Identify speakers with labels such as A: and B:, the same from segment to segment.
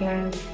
A: Yes.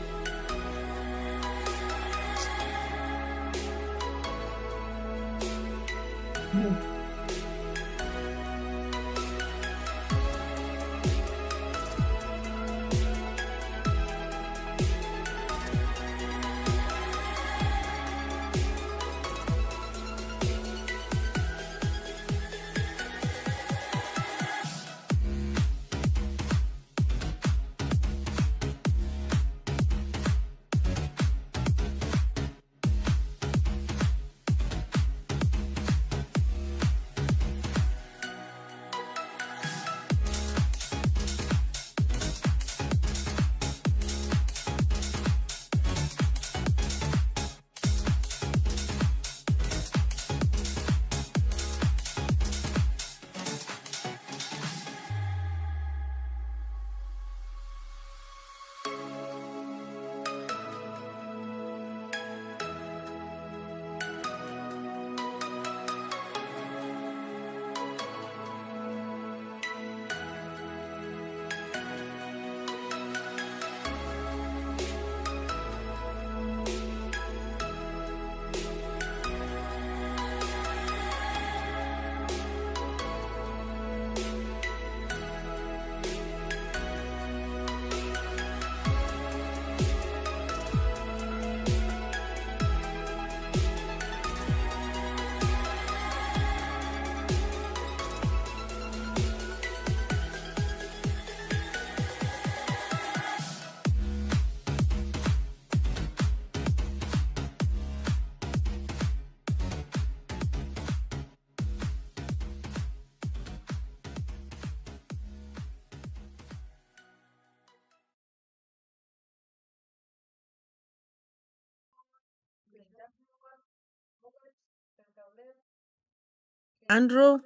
B: Andrew,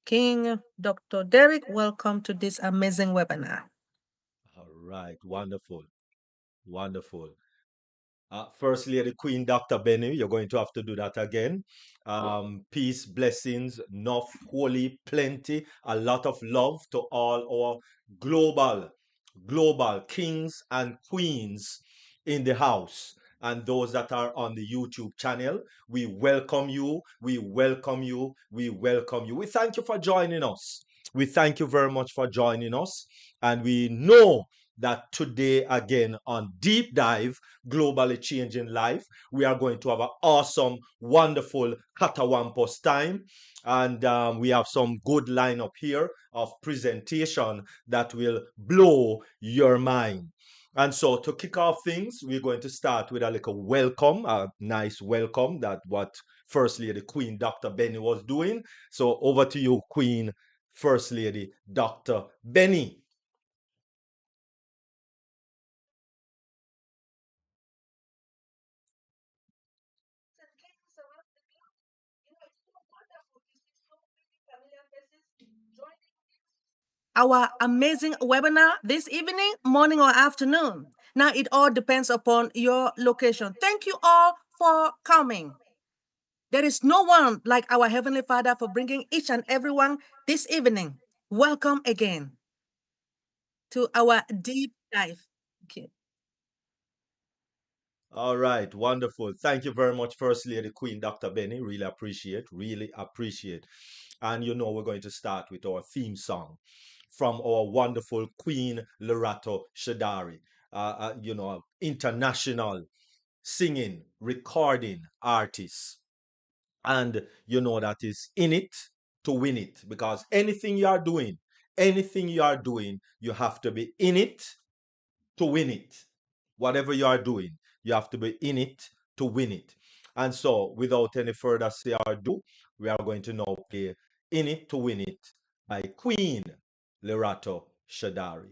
B: King, Dr. Derek, welcome to this amazing webinar.
C: All right, wonderful, wonderful. First Lady Queen Dr. Benny, you're going to have to do that again. Peace, blessings, enough, holy, plenty, a lot of love to all our global, global kings and queens in the house. And those that are on the YouTube channel, we welcome you, we welcome you, we welcome you. We thank you for joining us. We thank you very much for joining us. And we know that today, again, on Deep Dive, Globally Changing Life, we are going to have an awesome, wonderful Catawampus time. And we have some good lineup here of presentation that will blow your mind. And so to kick off things, we're going to start with a little welcome, a nice welcome that what First Lady Queen Dr. Benny was doing. So over to you, Queen First Lady Dr. Benny.
B: Our amazing webinar this evening, morning, or afternoon. Now, it all depends upon your location. Thank you all for coming. There is no one like our Heavenly Father for bringing each and everyone this evening. Welcome again to our deep dive. Okay.
C: All right, wonderful. Thank you very much, First Lady Queen Dr. Benny. Really appreciate, really appreciate. And you know, we're going to start with our theme song from our wonderful Queen Lerato Shadari, international singing, recording artist. And you know, that is in it to win it because anything you are doing, you have to be in it to win it. Whatever you are doing, you have to be in it to win it. And so, without any further say or do, we are going to now play In It to Win It by Queen Lerato Shadari.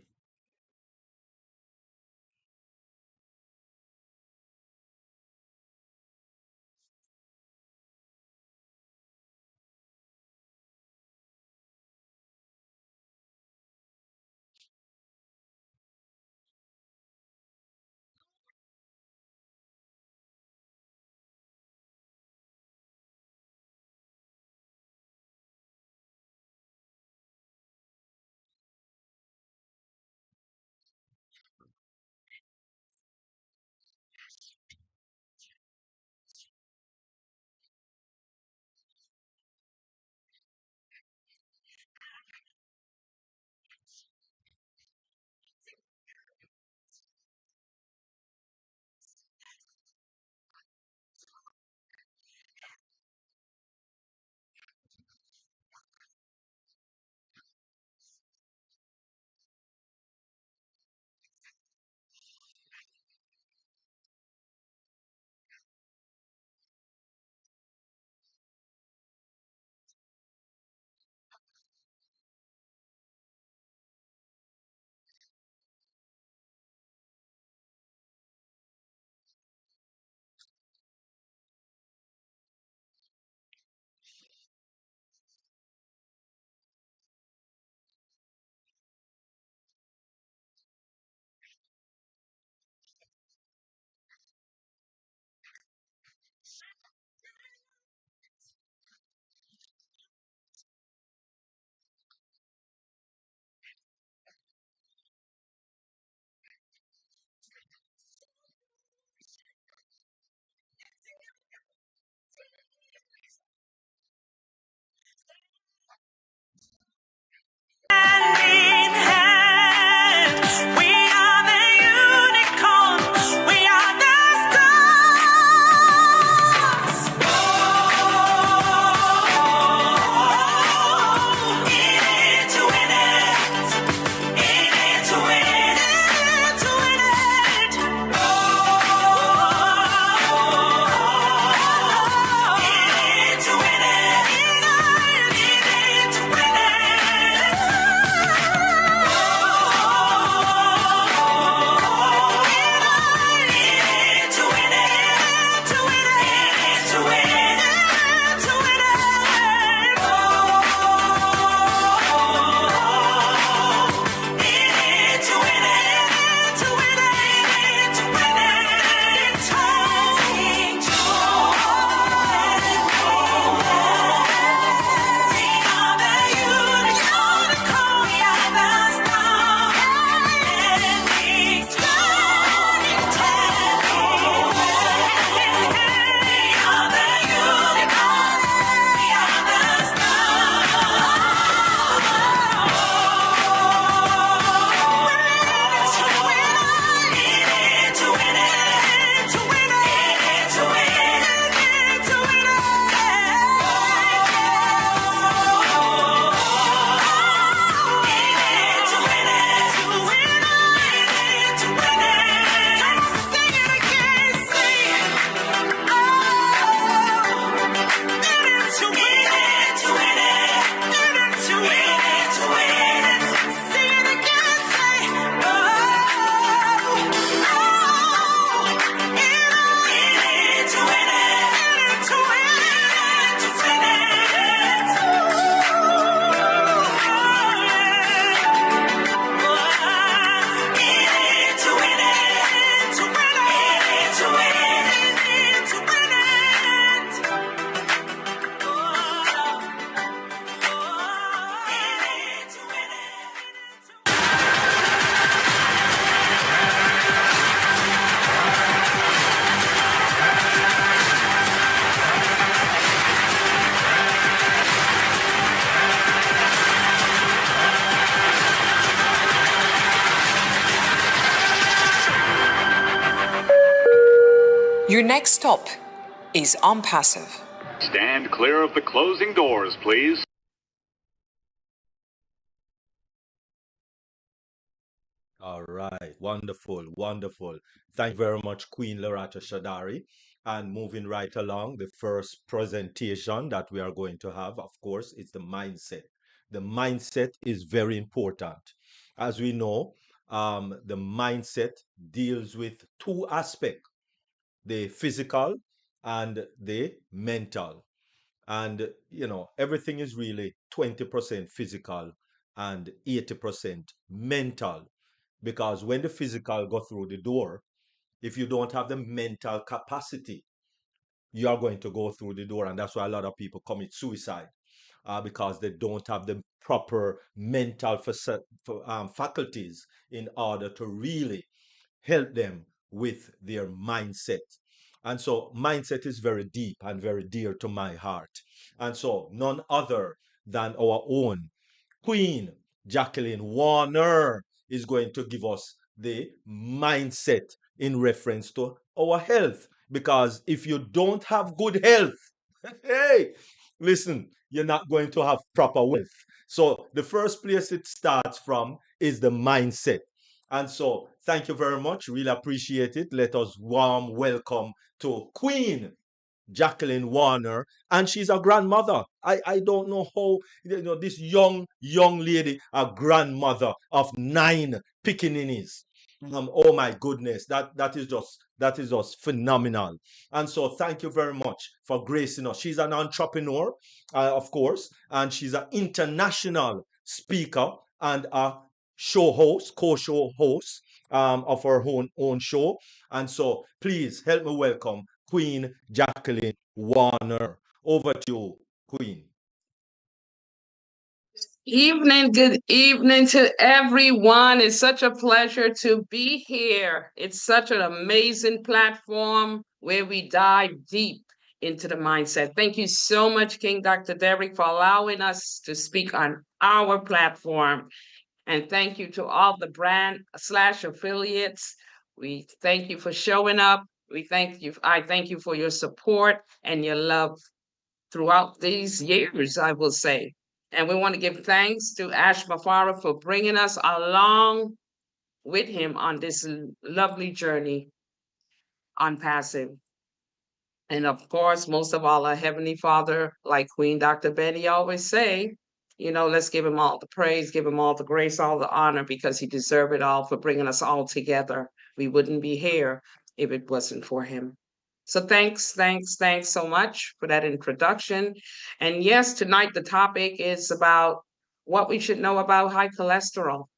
A: Your next stop is ONPASSIVE.
D: Stand clear of the closing doors, please.
C: All right, wonderful, wonderful. Thank you very much, Queen Loretta Shadari. And moving right along, the first presentation that we are going to have, of course, is the mindset. The mindset is very important. As we know, the mindset deals with two aspects, the physical and the mental. And, everything is really 20% physical and 80% mental. Because when the physical go through the door, if you don't have the mental capacity, you are going to go through the door. And that's why a lot of people commit suicide, because they don't have the proper mental faculties in order to really help them with their mindset. And so, mindset is very deep and very dear to my heart. And so, none other than our own Queen Jacqueline Warner is going to give us the mindset in reference to our health. Because if you don't have good health, hey, listen, you're not going to have proper wealth. So the first place it starts from is the mindset. And so thank you very much. Really appreciate it. Let us warm welcome to Queen Jacqueline Warner, and she's a grandmother. I don't know how, this young lady, a grandmother of 9 pickaninnies. Oh my goodness, that is just phenomenal. And so thank you very much for gracing us. She's an entrepreneur, of course, and she's an international speaker and a show host, co-show host, of her own show. And so please help me welcome Queen Jacqueline Warner. Over to you, Queen.
E: Good evening to everyone. It's such a pleasure to be here. It's such an amazing platform where we dive deep into the mindset. Thank you so much, King Dr. Derek, for allowing us to speak on our platform. And thank you to all the brand slash affiliates. We thank you for showing up. We thank you. I thank you for your support and your love throughout these years, I will say. And we want to give thanks to Ash Mafara for bringing us along with him on this lovely journey on passive. And of course, most of all, our Heavenly Father, like Queen Dr. Betty always say, let's give him all the praise, give him all the grace, all the honor, because he deserved it all for bringing us all together. We wouldn't be here if it wasn't for him. So thanks so much for that introduction. And yes, tonight the topic is about what we should know about high cholesterol.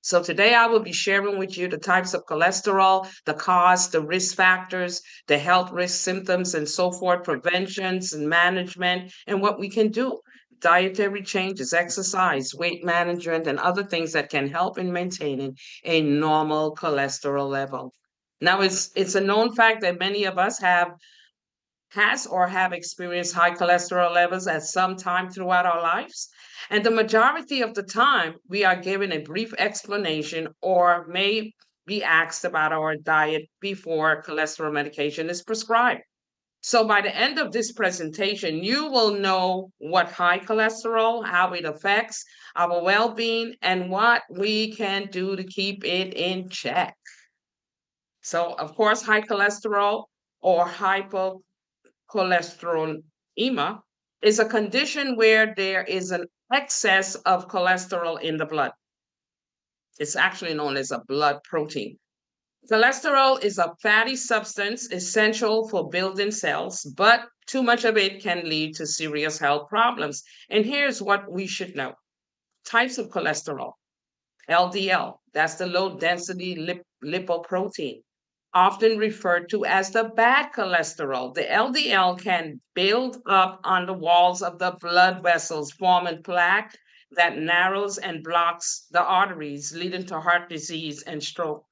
E: So today I will be sharing with you the types of cholesterol, the cause, the risk factors, the health risk symptoms and so forth, preventions and management, and what we can do. Dietary changes, exercise, weight management, and other things that can help in maintaining a normal cholesterol level. Now, it's a known fact that many of us have experienced high cholesterol levels at some time throughout our lives. And the majority of the time, we are given a brief explanation or may be asked about our diet before cholesterol medication is prescribed. So by the end of this presentation, you will know what high cholesterol, how it affects our well-being, and what we can do to keep it in check. So, of course, high cholesterol or hypocholesterolemia is a condition where there is an excess of cholesterol in the blood. It's actually known as a blood protein. Cholesterol is a fatty substance essential for building cells, but too much of it can lead to serious health problems. And here's what we should know. Types of cholesterol. LDL, that's the low density lipoprotein, often referred to as the bad cholesterol. The LDL can build up on the walls of the blood vessels, forming plaque that narrows and blocks the arteries, leading to heart disease and stroke.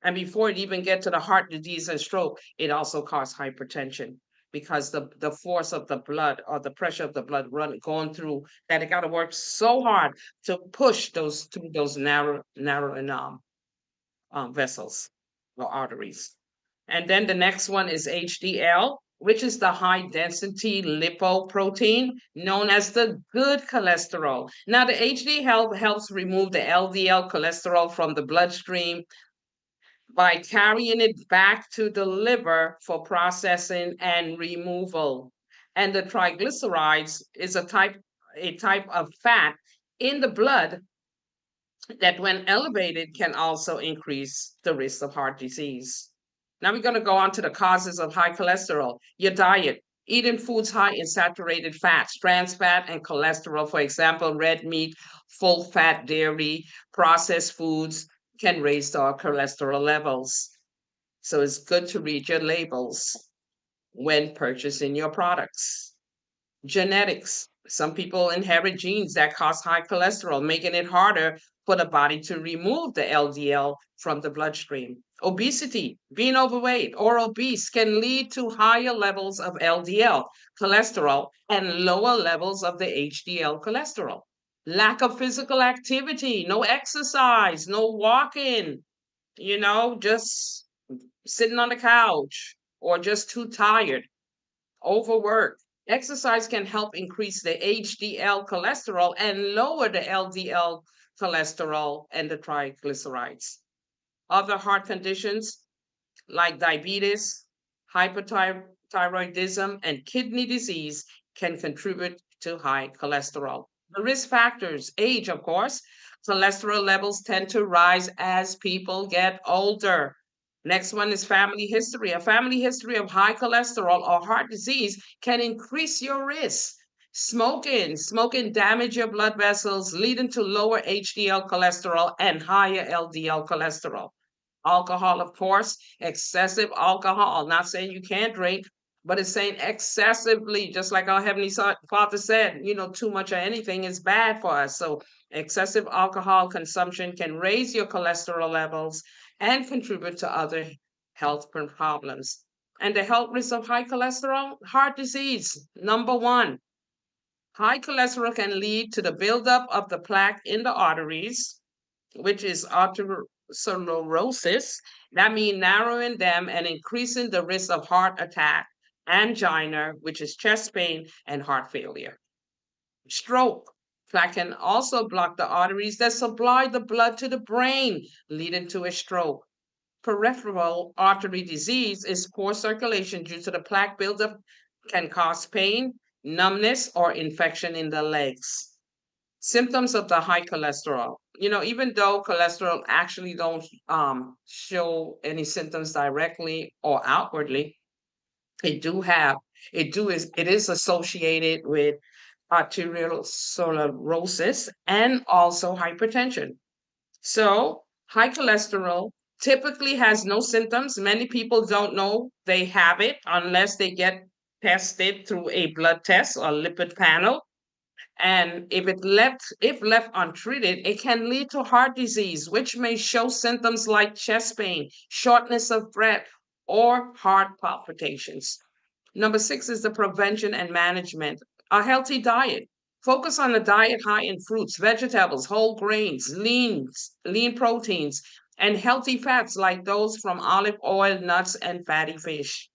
E: And before it even get to the heart disease and stroke, it also causes hypertension because the force of the blood or the pressure of the blood going through that, it got to work so hard to push those through those narrow and vessels or arteries. And then the next one is HDL, which is the high density lipoprotein known as the good cholesterol. Now, the HDL helps remove the LDL cholesterol from the bloodstream by carrying it back to the liver for processing and removal. And the triglycerides is a type of fat in the blood that when elevated can also increase the risk of heart disease. Now we're going to go on to the causes of high cholesterol. Your diet, eating foods high in saturated fats, trans fat, and cholesterol, for example, red meat, full fat dairy, processed foods can raise our cholesterol levels. So it's good to read your labels when purchasing your products. Genetics. Some people inherit genes that cause high cholesterol, making it harder for the body to remove the LDL from the bloodstream. Obesity, being overweight or obese can lead to higher levels of LDL cholesterol and lower levels of the HDL cholesterol. Lack of physical activity, no exercise, no walking, just sitting on the couch or just too tired, overwork. Exercise can help increase the HDL cholesterol and lower the LDL cholesterol and the triglycerides. Other heart conditions like diabetes, hypothyroidism, and kidney disease can contribute to high cholesterol. The risk factors, age, of course. Cholesterol levels tend to rise as people get older. Next one is family history. A family history of high cholesterol or heart disease can increase your risk. Smoking damage your blood vessels, leading to lower HDL cholesterol and higher LDL cholesterol. Alcohol, of course, excessive alcohol. Not saying you can't drink, but it's saying excessively, just like our Heavenly Father said, too much of anything is bad for us. So excessive alcohol consumption can raise your cholesterol levels and contribute to other health problems. And the health risks of high cholesterol, heart disease. Number one, high cholesterol can lead to the buildup of the plaque in the arteries, which is atherosclerosis. That means narrowing them and increasing the risk of heart attack, angina, which is chest pain, and heart failure. Stroke. Plaque can also block the arteries that supply the blood to the brain, leading to a stroke. Peripheral artery disease is poor circulation due to the plaque buildup, can cause pain, numbness, or infection in the legs. Symptoms of the high cholesterol. Even though cholesterol actually don't show any symptoms directly or outwardly, it is associated with arteriosclerosis and also hypertension. So high cholesterol typically has no symptoms. Many people don't know they have it unless they get tested through a blood test or lipid panel. And if left untreated, it can lead to heart disease, which may show symptoms like chest pain, shortness of breath, or heart palpitations. Number six is the prevention and management. A healthy diet. Focus on a diet high in fruits, vegetables, whole grains, lean proteins, and healthy fats like those from olive oil, nuts, and fatty fish.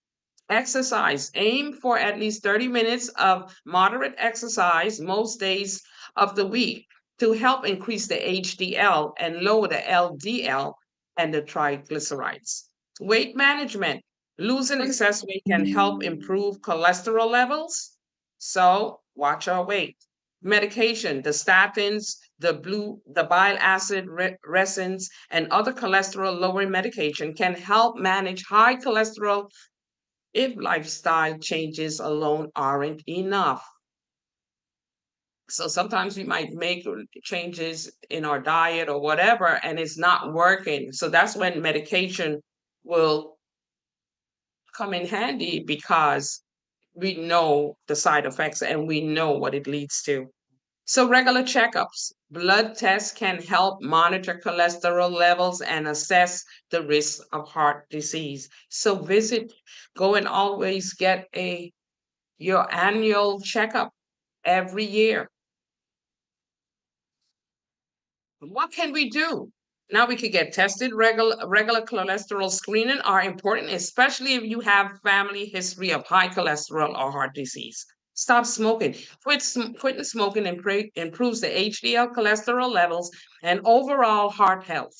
E: Exercise. Aim for at least 30 minutes of moderate exercise most days of the week to help increase the HDL and lower the LDL and the triglycerides. Weight management. Losing excess weight can help improve cholesterol levels. So watch our weight. Medication, the statins, the bile acid resins, and other cholesterol lowering medication can help manage high cholesterol if lifestyle changes alone aren't enough. So sometimes we might make changes in our diet or whatever, and it's not working. So that's when medication will come in handy because we know the side effects and we know what it leads to. So regular checkups, blood tests can help monitor cholesterol levels and assess the risk of heart disease. So go and always get your annual checkup every year. What can we do? Now we could get tested. Regular cholesterol screening are important, especially if you have family history of high cholesterol or heart disease. Stop smoking. Quitting smoking improves the HDL cholesterol levels and overall heart health.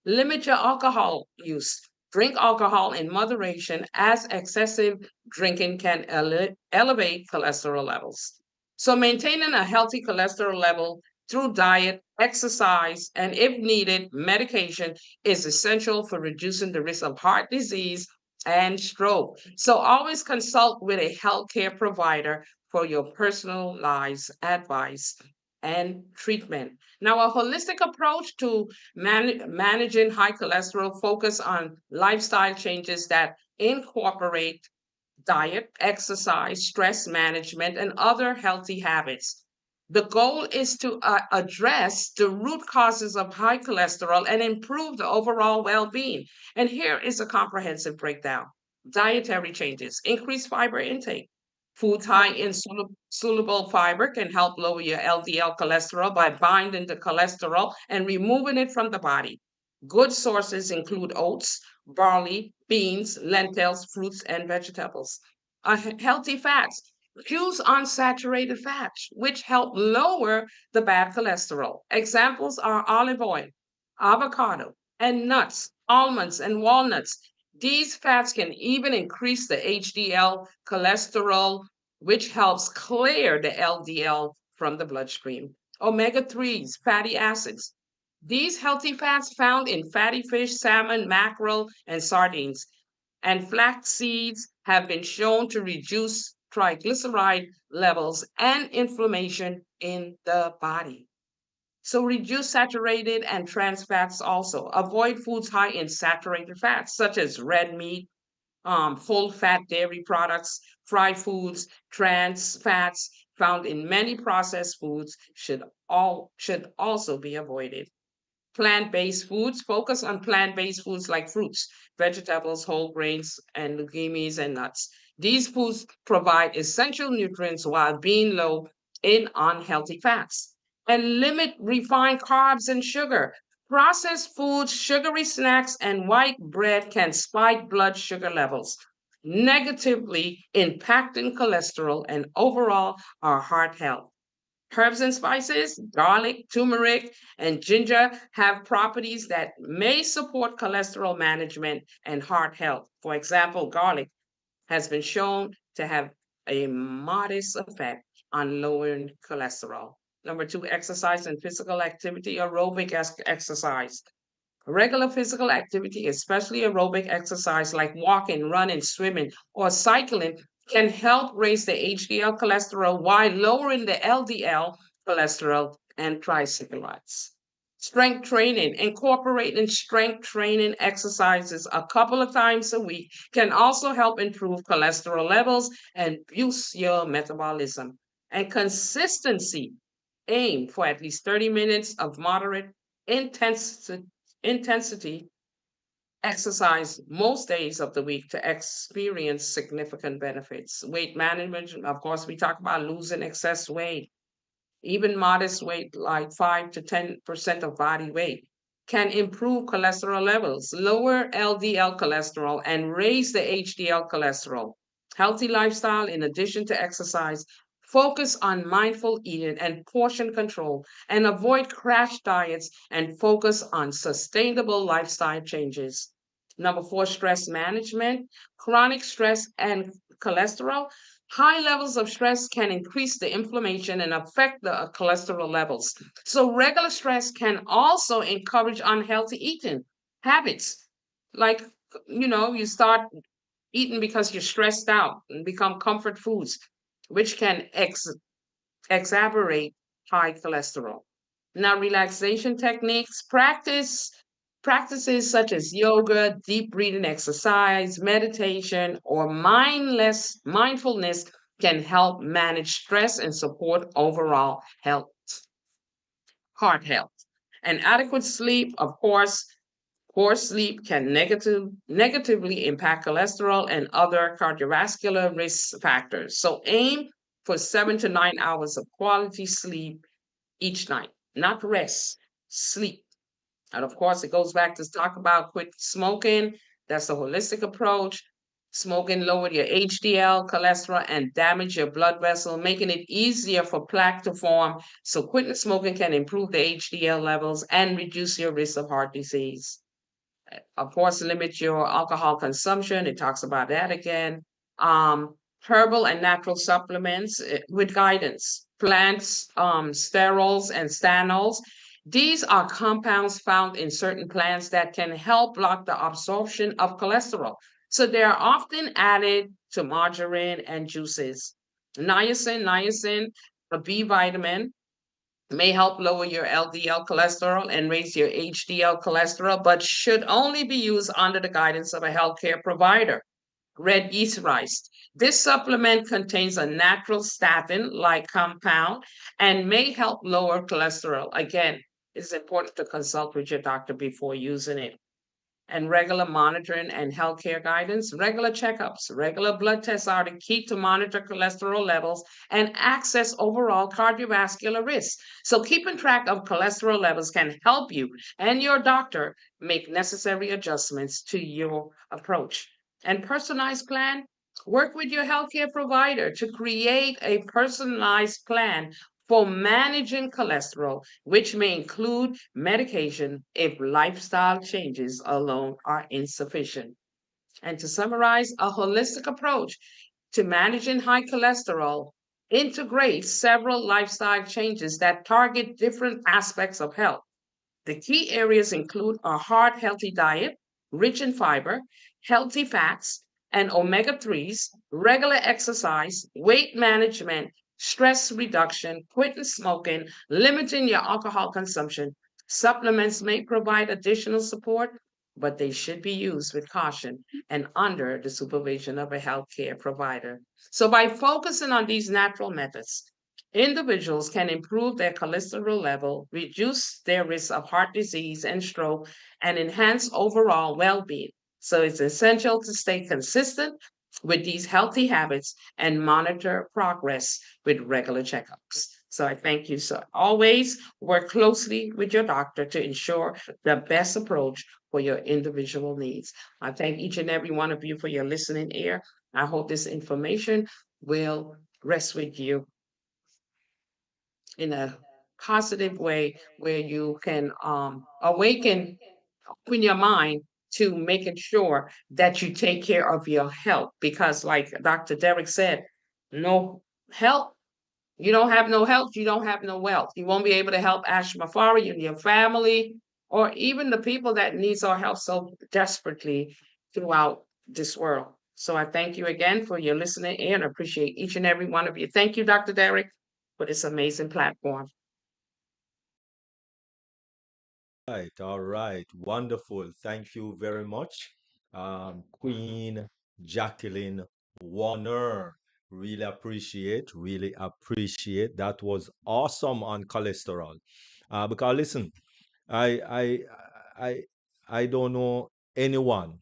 E: Limit your alcohol use. Drink alcohol in moderation, as excessive drinking can elevate cholesterol levels. So maintaining a healthy cholesterol level through diet, exercise, and if needed, medication is essential for reducing the risk of heart disease and stroke. So always consult with a healthcare provider for your personalized advice and treatment. Now, a holistic approach to managing high cholesterol focus on lifestyle changes that incorporate diet, exercise, stress management, and other healthy habits. The goal is to address the root causes of high cholesterol and improve the overall well being. And here is a comprehensive breakdown. Dietary changes, increase fiber intake. Foods high in soluble fiber can help lower your LDL cholesterol by binding the cholesterol and removing it from the body. Good sources include oats, barley, beans, lentils, fruits, and vegetables. Healthy fats. Choose unsaturated fats, which help lower the bad cholesterol. Examples are olive oil, avocado, and nuts, almonds, and walnuts. These fats can even increase the HDL cholesterol, which helps clear the LDL from the bloodstream. Omega 3s, fatty acids. These healthy fats found in fatty fish, salmon, mackerel, and sardines and flax seeds have been shown to reduce triglyceride levels and inflammation in the body. So reduce saturated and trans fats also. Avoid foods high in saturated fats, such as red meat, full fat dairy products, fried foods, trans fats found in many processed foods should also be avoided. Plant-based foods, focus on plant-based foods like fruits, vegetables, whole grains, and legumes and nuts. These foods provide essential nutrients while being low in unhealthy fats. And limit refined carbs and sugar. Processed foods, sugary snacks, and white bread can spike blood sugar levels, negatively impacting cholesterol and overall our heart health. Herbs and spices, garlic, turmeric, and ginger have properties that may support cholesterol management and heart health. For example, garlic has been shown to have a modest effect on lowering cholesterol. Number two, exercise and physical activity, aerobic exercise. Regular physical activity, especially aerobic exercise like walking, running, swimming, or cycling, can help raise the HDL cholesterol while lowering the LDL cholesterol and triglycerides. Strength training, incorporating strength training exercises a couple of times a week can also help improve cholesterol levels and boost your metabolism. And consistency, aim for at least 30 minutes of moderate intensity intensity exercise most days of the week to experience significant benefits. Weight management, of course, we talk about losing excess weight, even modest weight, like 5 to 10% of body weight, can improve cholesterol levels, lower LDL cholesterol, and raise the HDL cholesterol. Healthy lifestyle, in addition to exercise, focus on mindful eating and portion control, and avoid crash diets and focus on sustainable lifestyle changes. Number four, stress management, chronic stress and cholesterol. High levels of stress can increase the inflammation and affect the cholesterol levels. So, regular stress can also encourage unhealthy eating habits. Like, you start eating because you're stressed out and become comfort foods, which can exacerbate high cholesterol. Now, relaxation techniques, practices such as yoga, deep breathing exercise, meditation, or mindfulness can help manage stress and support overall heart health. And adequate sleep, of course, poor sleep can negatively impact cholesterol and other cardiovascular risk factors. So aim for 7 to 9 hours of quality sleep each night, not rest, sleep. And of course, it goes back to talk about quit smoking. That's a holistic approach. Smoking lowered your HDL, cholesterol, and damage your blood vessel, making it easier for plaque to form. So quitting smoking can improve the HDL levels and reduce your risk of heart disease. Of course, limit your alcohol consumption. It talks about that again. Herbal and natural supplements with guidance. Plants, sterols, and stanols. These are compounds found in certain plants that can help block the absorption of cholesterol. So they are often added to margarine and juices. Niacin, a B vitamin, may help lower your LDL cholesterol and raise your HDL cholesterol, but should only be used under the guidance of a healthcare provider. Red yeast rice. This supplement contains a natural statin like compound and may help lower cholesterol. Again, it's important to consult with your doctor before using it. And regular monitoring and healthcare guidance, regular checkups, regular blood tests are the key to monitor cholesterol levels and access overall cardiovascular risk. So, keeping track of cholesterol levels can help you and your doctor make necessary adjustments to your approach. And personalized plan, work with your healthcare provider to create a personalized plan for managing cholesterol, which may include medication if lifestyle changes alone are insufficient. And to summarize, a holistic approach to managing high cholesterol integrates several lifestyle changes that target different aspects of health. The key areas include a heart healthy diet, rich in fiber, healthy fats, and omega 3s, regular exercise, weight management, stress reduction, quitting smoking, limiting your alcohol consumption. Supplements may provide additional support, but they should be used with caution and under the supervision of a healthcare provider. So, by focusing on these natural methods, individuals can improve their cholesterol level, reduce their risk of heart disease and stroke, and enhance overall well being. So it's essential to stay consistent with these healthy habits and monitor progress with regular checkups. So I thank you. So always work closely with your doctor to ensure the best approach for your individual needs. I thank each and every one of you for your listening ear. I hope this information will rest with you in a positive way where you can awaken in your mind to making sure that you take care of your health because like Dr. Derek said, no health, you don't have no health, you don't have no wealth. You won't be able to help Ashmafari and your family or even the people that needs our help so desperately throughout this world. So I thank you again for your listening and appreciate each and every one of you. Thank you, Dr. Derek, for this amazing platform.
C: Right, all right, wonderful. Thank you very much, Queen Jacqueline Warner. Really appreciate. That was awesome on cholesterol. Because listen, I, I, I, I don't know anyone.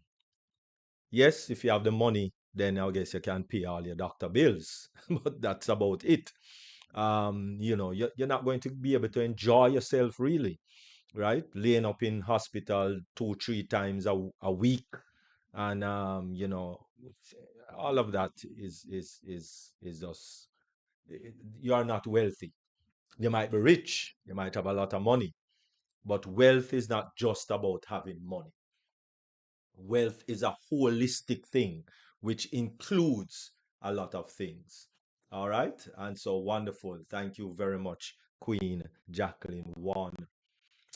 C: Yes, if you have the money, then I guess you can pay all your doctor bills, but that's about it. You're not going to be able to enjoy yourself really, right? Laying up in hospital 2, 3 times a week, and all of that is just you are not wealthy. You might be rich, you might have a lot of money, but wealth is not just about having money. Wealth is a holistic thing, which includes a lot of things. All right, and so wonderful. Thank you very much, Queen Jacqueline. One.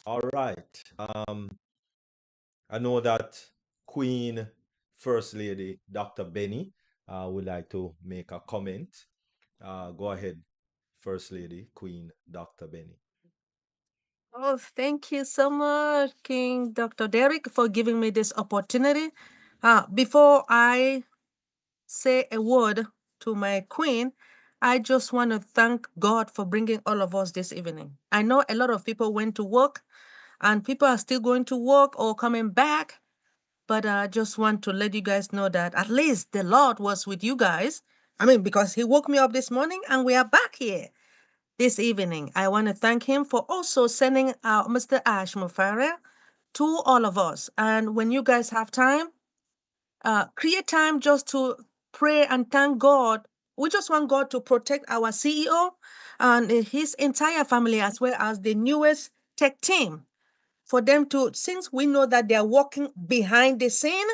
C: All right. I know that Queen First Lady Dr. Benny would like to make a comment. Go ahead, First Lady Queen Dr. Benny.
B: Oh, thank you so much, King Dr. Derek, for giving me this opportunity. Before I say a word to my queen, I just want to thank God for bringing all of us this evening. I know a lot of people went to work and people are still going to work or coming back, but I just want to let you guys know that at least the Lord was with you guys. I mean, because He woke me up this morning and we are back here this evening. I want to thank Him for also sending Mr. Ash Mufara to all of us. And when you guys have time, create time just to pray and thank God. We just want God to protect our CEO and his entire family, as well as the newest tech team. For them to, since we know that they are working behind the scene,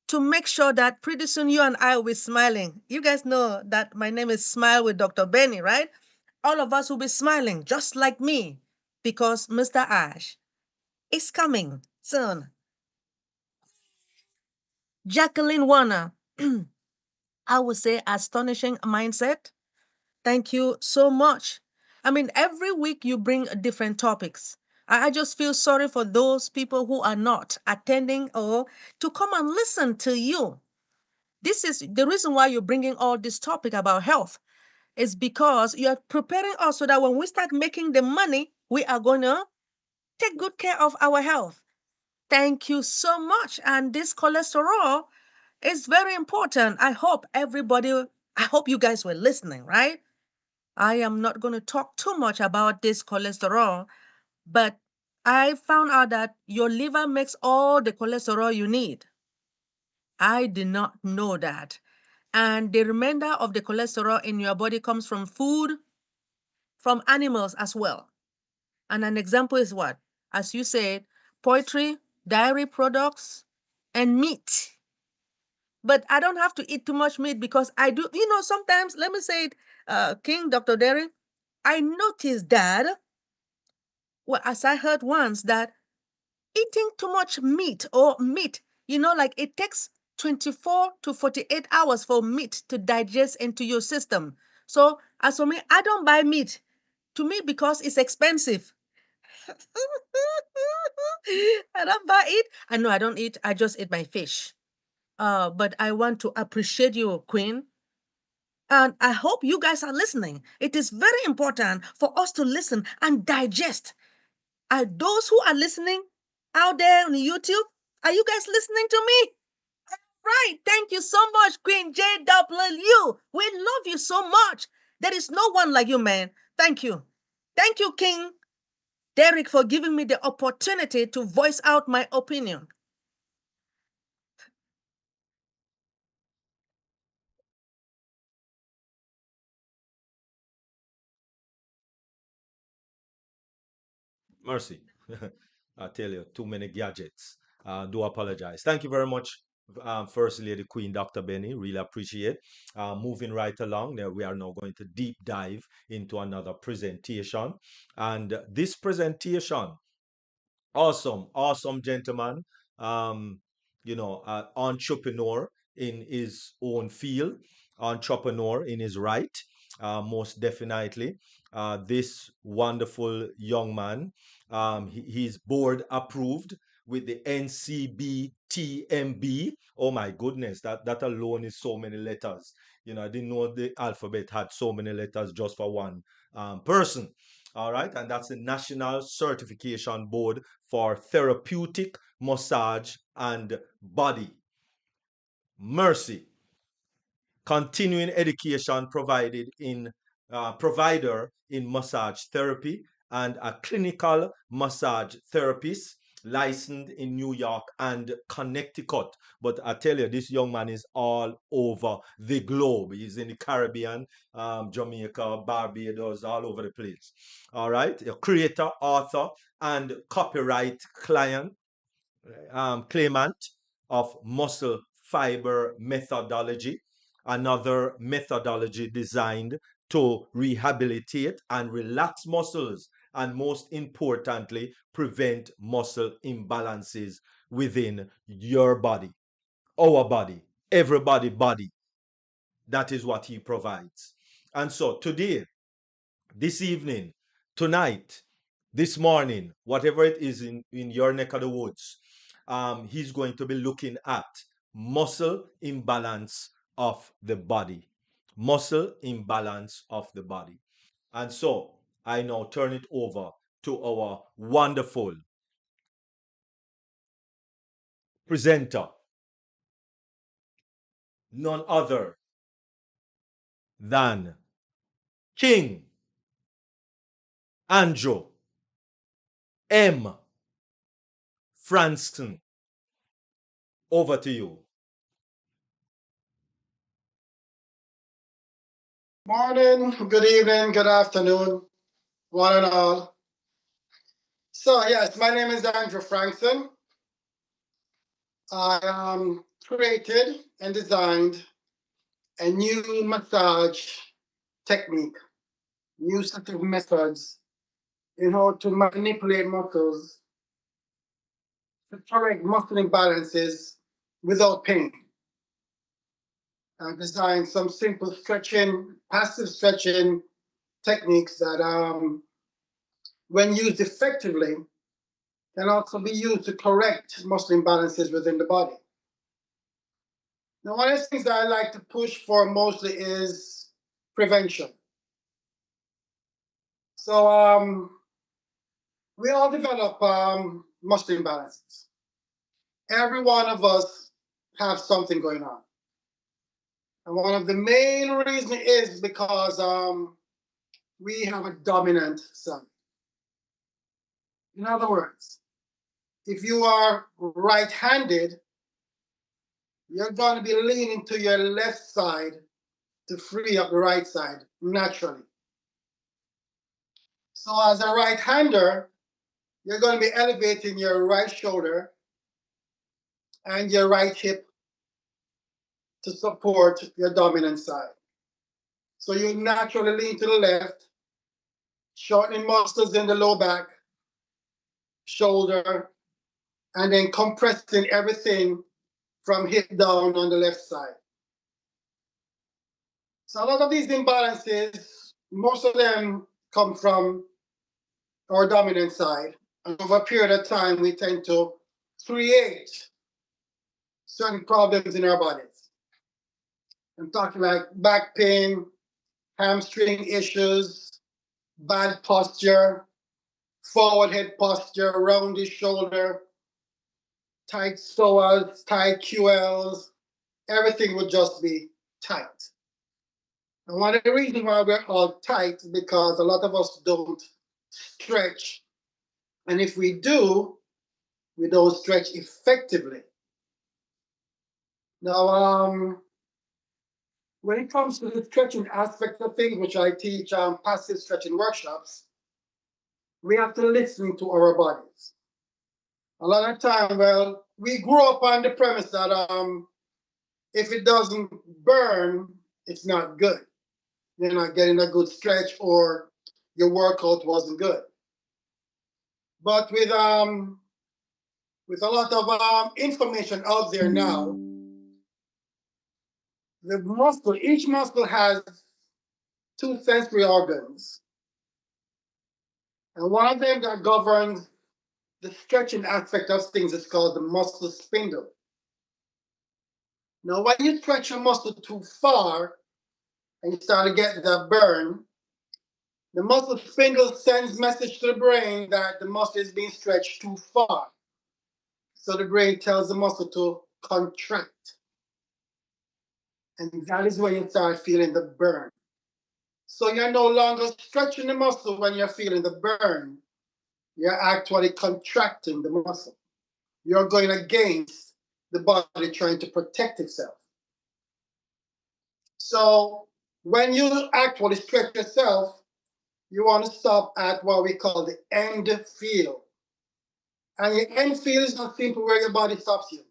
B: to make sure that pretty soon you and I will be smiling. You guys know that my name is Smile with Dr. Benny, right? All of us will be smiling, just like me, because Mr. Ash is coming soon. Jacqueline Warner, I would say astonishing mindset. Thank you so much. I mean, every week you bring different topics. I just feel sorry for those people who are not attending or to come and listen to you. This is the reason why you're bringing all this topic about health, is because you're preparing us so that when we start making the money, we are going to take good care of our health. Thank you so much. And this cholesterol is very important. I hope you guys were listening, right? I am not going to talk too much about this cholesterol, but I found out that your liver makes all the cholesterol you need. I did not know that. And the remainder of the cholesterol in your body comes from food, from animals as well. And an example is what? As you said, poultry, dairy products, and meat. But I don't have to eat too much meat because I do, sometimes, let me say it, King Dr. Derry, I noticed that, well, as I heard once, that eating too much meat, like it takes 24 to 48 hours for meat to digest into your system. So, as for me, I don't buy meat to me because it's expensive. I don't buy it. I know I don't eat, I just eat my fish. But I want to appreciate you, Queen. And I hope you guys are listening. It is very important for us to listen and digest. Are those who are listening out there on YouTube, are you guys listening to me? Right. Thank you so much, Queen JW. We love you so much. There is no one like you, man. Thank you. Thank you, King Derek, for giving me the opportunity to voice out my opinion.
C: Mercy. I tell you, too many gadgets. Do apologize. Thank you very much, First Lady Queen Dr. Benny. Really appreciate. Moving right along, now we are now going to deep dive into another presentation. And this presentation, awesome, awesome gentleman. Um, entrepreneur in his own field, entrepreneur in his right, most definitely. This wonderful young man, he's board approved with the NCBTMB. Oh my goodness, that alone is so many letters. I didn't know the alphabet had so many letters just for one person. All right, and that's the National Certification Board for Therapeutic Massage and Body. Mercy. Continuing education provider in massage therapy and a clinical massage therapist licensed in New York and Connecticut. But I tell you, this young man is all over the globe. He's in the Caribbean, Jamaica, Barbados, all over the place. All right, a creator, author, and copyright claimant of muscle fiber methodology, another methodology designed to rehabilitate and relax muscles, and most importantly, prevent muscle imbalances within your body, our body, everybody body. That is what he provides. And so today, this evening, tonight, this morning, whatever it is in your neck of the woods, he's going to be looking at muscle imbalance of the body. Muscle imbalance of the body. And so I now turn it over to our wonderful presenter, none other than King Andrew M. Frankson. Over to you.
F: Morning, good evening, good afternoon, one and all. So yes, my name is Andrew Frankson. I created and designed a new massage technique, new set of methods in how to manipulate muscles to correct muscle imbalances without pain. I've designed some simple stretching, passive stretching techniques that, when used effectively, can also be used to correct muscle imbalances within the body. Now, one of the things that I like to push for mostly is prevention. So we all develop muscle imbalances. Every one of us have something going on. And one of the main reasons is because we have a dominant side. In other words, if you are right-handed, you're going to be leaning to your left side to free up the right side naturally. So as a right-hander, you're going to be elevating your right shoulder and your right hip to support your dominant side. So you naturally lean to the left, shortening muscles in the low back, shoulder, and then compressing everything from hip down on the left side. So a lot of these imbalances, most of them come from our dominant side. And over a period of time, we tend to create certain problems in our bodies. I'm talking like back pain, hamstring issues, bad posture, forward head posture, rounded shoulder, tight psoas, tight QLs, everything would just be tight. And one of the reasons why we're all tight is because a lot of us don't stretch. And if we do, we don't stretch effectively. Now, when it comes to the stretching aspect of things, which I teach passive stretching workshops, we have to listen to our bodies. A lot of time, well, we grew up on the premise that if it doesn't burn, it's not good. You're not getting a good stretch or your workout wasn't good. But with a lot of information out there now, each muscle has two sensory organs. And one of them that governs the stretching aspect of things is called the muscle spindle. Now, when you stretch a muscle too far and you start to get that burn, the muscle spindle sends message to the brain that the muscle is being stretched too far. So the brain tells the muscle to contract. And that is when you start feeling the burn. So you're no longer stretching the muscle when you're feeling the burn. You're actually contracting the muscle. You're going against the body trying to protect itself. So when you actually stretch yourself, you want to stop at what we call the end feel. And the end feel is not simply where your body stops you.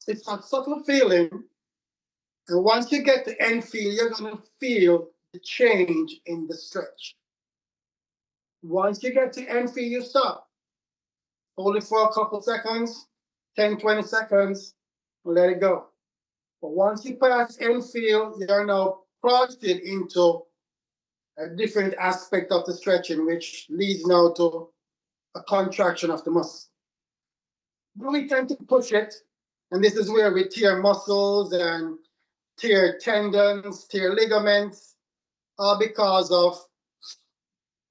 F: It's a subtle feeling. And once you get the end feel, you're going to feel the change in the stretch. Once you get to end feel, you stop. Hold it for a couple seconds, 10, 20 seconds, and let it go. But once you pass end feel, you're now proceed into a different aspect of the stretching, which leads now to a contraction of the muscle. But we tend to push it, and this is where we tear muscles and tear tendons, tear ligaments, because of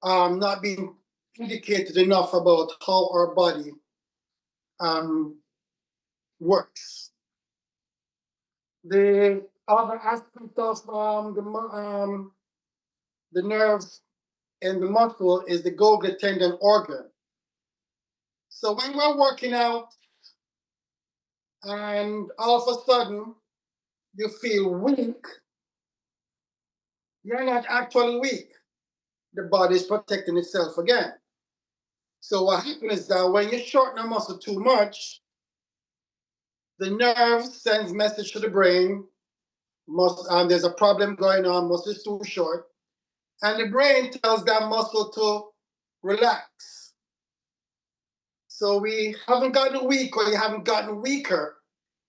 F: not being educated enough about how our body works. The other aspect of the nerves and the muscle is the Golgi tendon organ. So when we're working out, and all of a sudden you feel weak, you're not actually weak. The body is protecting itself again. So what happens is that when you shorten a muscle too much, the nerve sends message to the brain, there's a problem going on, muscle is too short, and the brain tells that muscle to relax. So we haven't gotten weak or you haven't gotten weaker.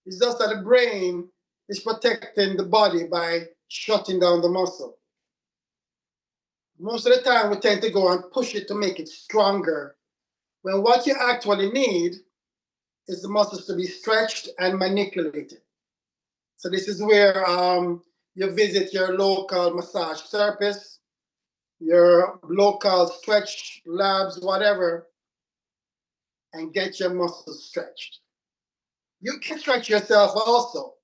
F: It's just that the brain is protecting the body by shutting down the muscle. Most of the time, we tend to go and push it to make it stronger. When what you actually need is the muscles to be stretched and manipulated. So this is where you visit your local massage therapist, your local stretch labs, whatever, and get your muscles stretched. You can stretch yourself also.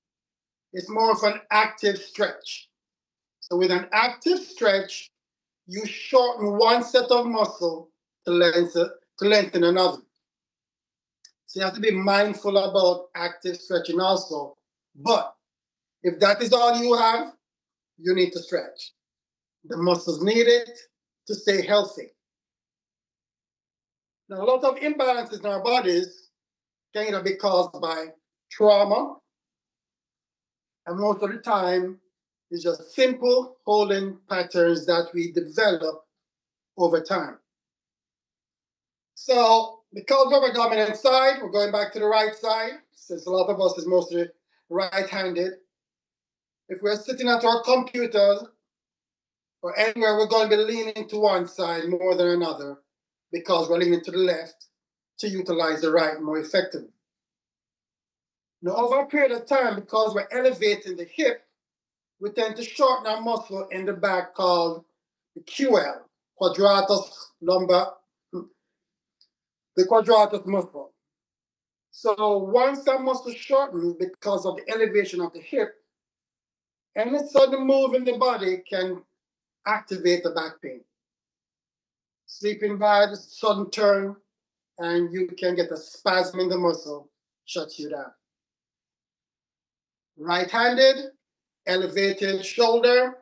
F: It's more of an active stretch. So with an active stretch, you shorten one set of muscle to lengthen another. So you have to be mindful about active stretching also. But if that is all you have, you need to stretch. The muscles need it to stay healthy. Now, a lot of imbalances in our bodies can either be caused by trauma, and most of the time, it's just simple holding patterns that we develop over time. So because we're a dominant side, we're going back to the right side, since a lot of us is mostly right-handed. If we're sitting at our computers or anywhere, we're going to be leaning to one side more than another because we're leaning to the left to utilize the right more effectively. Now, over a period of time, because we're elevating the hip, we tend to shorten our muscle in the back called the QL, quadratus lumbar, the quadratus muscle. So once that muscle shortens because of the elevation of the hip, any sudden move in the body can activate the back pain. Sleeping bad, sudden turn, and you can get a spasm in the muscle, shuts you down. Right-handed, elevated shoulder,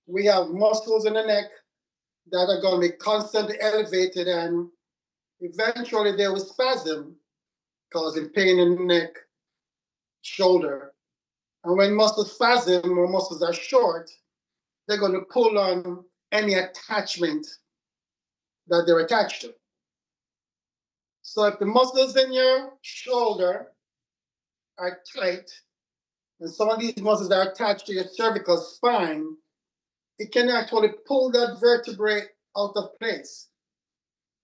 F: we have muscles in the neck that are going to be constantly elevated, and eventually they will spasm, causing pain in the neck, shoulder. And when muscles spasm or muscles are short, they're going to pull on any attachment that they're attached to. So if the muscles in your shoulder are tight, and some of these muscles are attached to your cervical spine, it can actually pull that vertebrae out of place,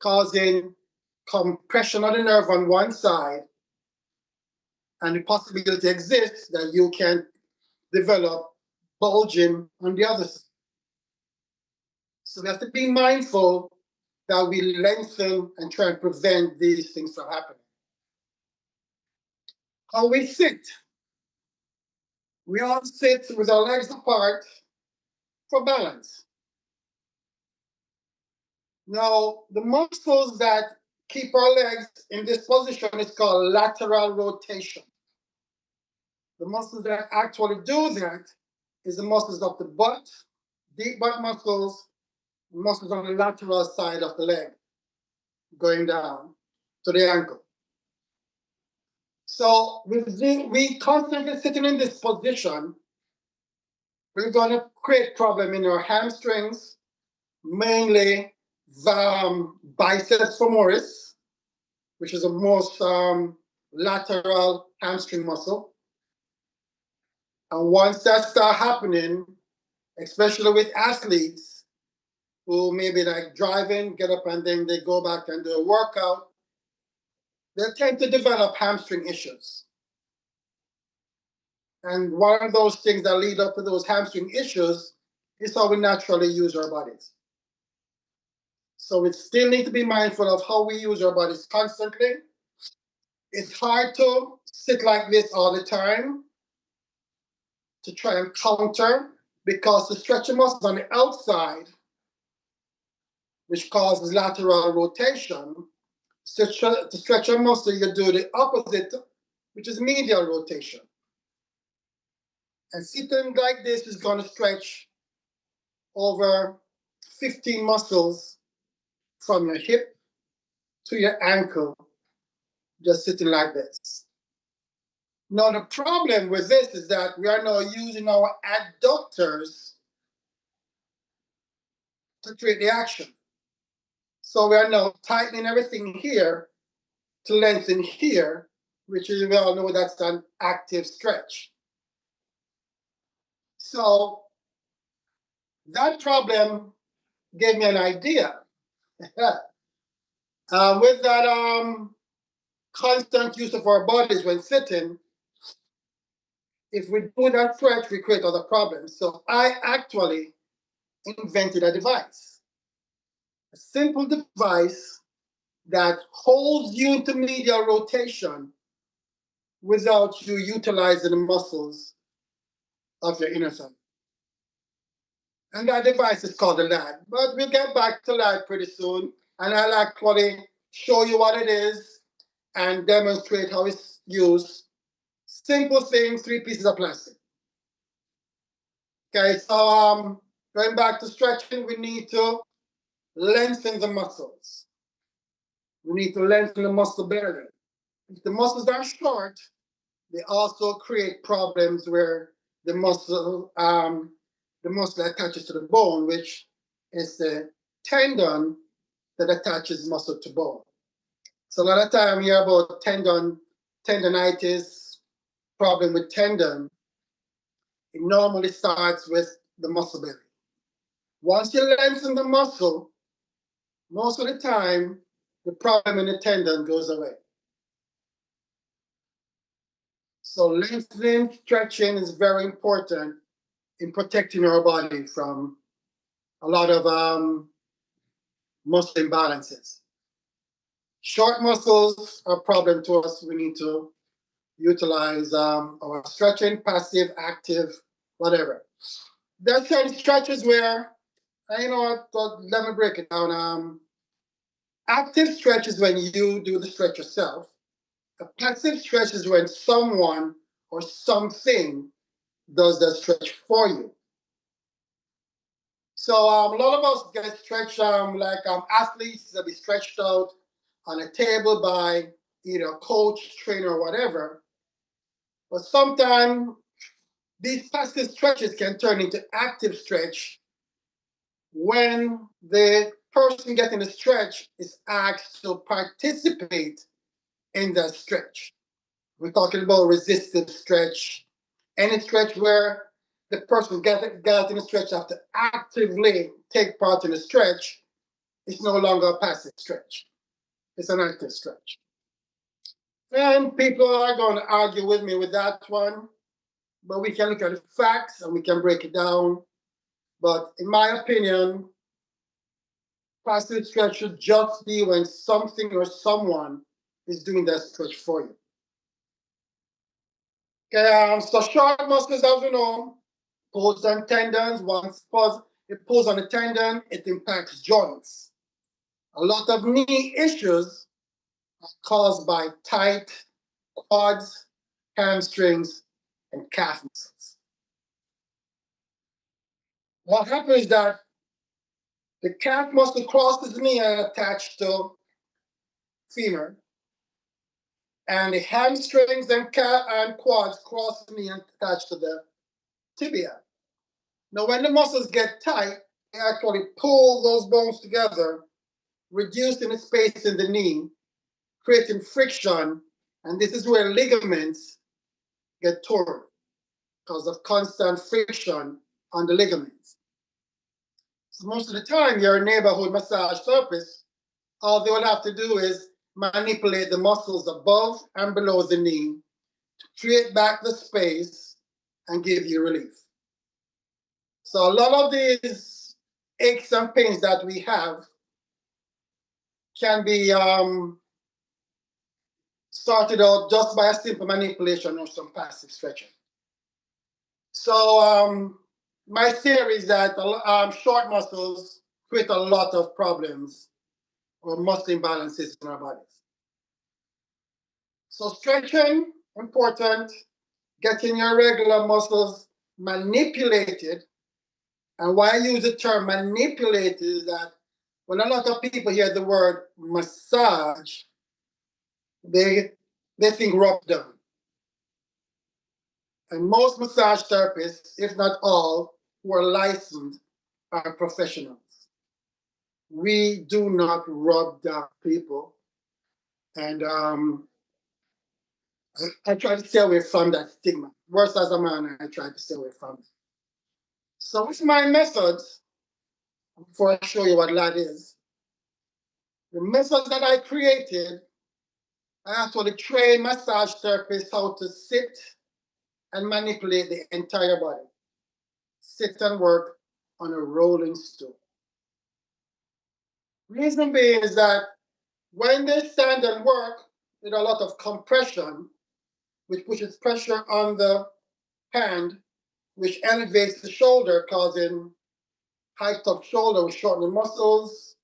F: causing compression of the nerve on one side, and the possibility exists that you can develop bulging on the other side. So we have to be mindful that we lengthen and try and prevent these things from happening. How we sit. We all sit with our legs apart for balance. Now, the muscles that keep our legs in this position is called lateral rotation. The muscles that actually do that is the muscles of the butt, deep butt muscles on the lateral side of the leg, going down to the ankle. So we constantly sitting in this position, we're going to create problem in our hamstrings, mainly the biceps femoris, which is the most lateral hamstring muscle. And once that starts happening, especially with athletes who maybe like driving, get up and then they go back and do a workout, they tend to develop hamstring issues. And one of those things that lead up to those hamstring issues is how we naturally use our bodies. So we still need to be mindful of how we use our bodies constantly. It's hard to sit like this all the time to try and counter, because the stretching muscles on the outside, which causes lateral rotation, to stretch a muscle, you do the opposite which is medial rotation. And sitting like this is going to stretch over 15 muscles from your hip to your ankle, just sitting like this. Now, the problem with this is that we are now using our adductors to create the action. So we are now tightening everything here to lengthen here, which is, we all know that's an active stretch. So that problem gave me an idea. With that constant use of our bodies when sitting, if we do that stretch, we create other problems. So I actually invented a device, a simple device that holds you into medial rotation without you utilizing the muscles of your inner thigh. And that device is called a LAD. But we'll get back to LAD pretty soon, and I'll actually show you what it is and demonstrate how it's used. Simple thing, 3 pieces of plastic. Okay, so going back to stretching, we need to lengthen the muscles. We need to lengthen the muscle belly. If the muscles are short, they also create problems where the muscle attaches to the bone, which is the tendon that attaches muscle to bone. So a lot of time you hear about tendonitis, problem with tendon. It normally starts with the muscle belly. Once you lengthen the muscle, most of the time, the problem in the tendon goes away. So lengthening, stretching is very important in protecting our body from a lot of muscle imbalances. Short muscles are a problem to us. We need to utilize our stretching, passive, active, whatever. There are certain stretches where, you know what, let me break it down. Active stretch is when you do the stretch yourself. A passive stretch is when someone or something does the stretch for you. So a lot of us get stretched, like athletes that be stretched out on a table by either a coach, trainer, or whatever. But sometimes these passive stretches can turn into active stretch when the person getting the stretch is asked to participate in that stretch. We're talking about resistive stretch, any stretch where the person getting the stretch have to actively take part in the stretch. It's no longer a passive stretch. It's an active stretch. And people are going to argue with me with that one, but we can look at the facts and we can break it down. But in my opinion, passive stretch should just be when something or someone is doing that stretch for you. Okay, so short muscles, as we know, pulls on tendons. Once it pulls on the tendon, it impacts joints. A lot of knee issues are caused by tight quads, hamstrings, and calf muscles. What happens is that the calf muscle crosses the knee and attached to femur, and the hamstrings and quads cross the knee and attached to the tibia. Now, when the muscles get tight, they actually pull those bones together, reducing the space in the knee, creating friction, and this is where ligaments get torn because of constant friction on the ligaments. So most of the time, your neighborhood massage therapist, all they will have to do is manipulate the muscles above and below the knee to create back the space and give you relief. So a lot of these aches and pains that we have can be started out just by a simple manipulation or some passive stretching. So my theory is that short muscles create a lot of problems or muscle imbalances in our bodies. So stretching important, getting your regular muscles manipulated. And why I use the term manipulated is that when a lot of people hear the word massage, they think rub down. And most massage therapists, if not all, who are licensed are professionals. We do not rub down people. And I try to stay away from that stigma. Worse as a man, I try to stay away from it. So with my methods, before I show you what that is, the methods that I created, I actually train massage therapists how to sit and manipulate the entire body. Sit and work on a rolling stool. Reason being is that when they stand and work, with a lot of compression, which pushes pressure on the hand, which elevates the shoulder, causing height of shoulder, which shorten the muscles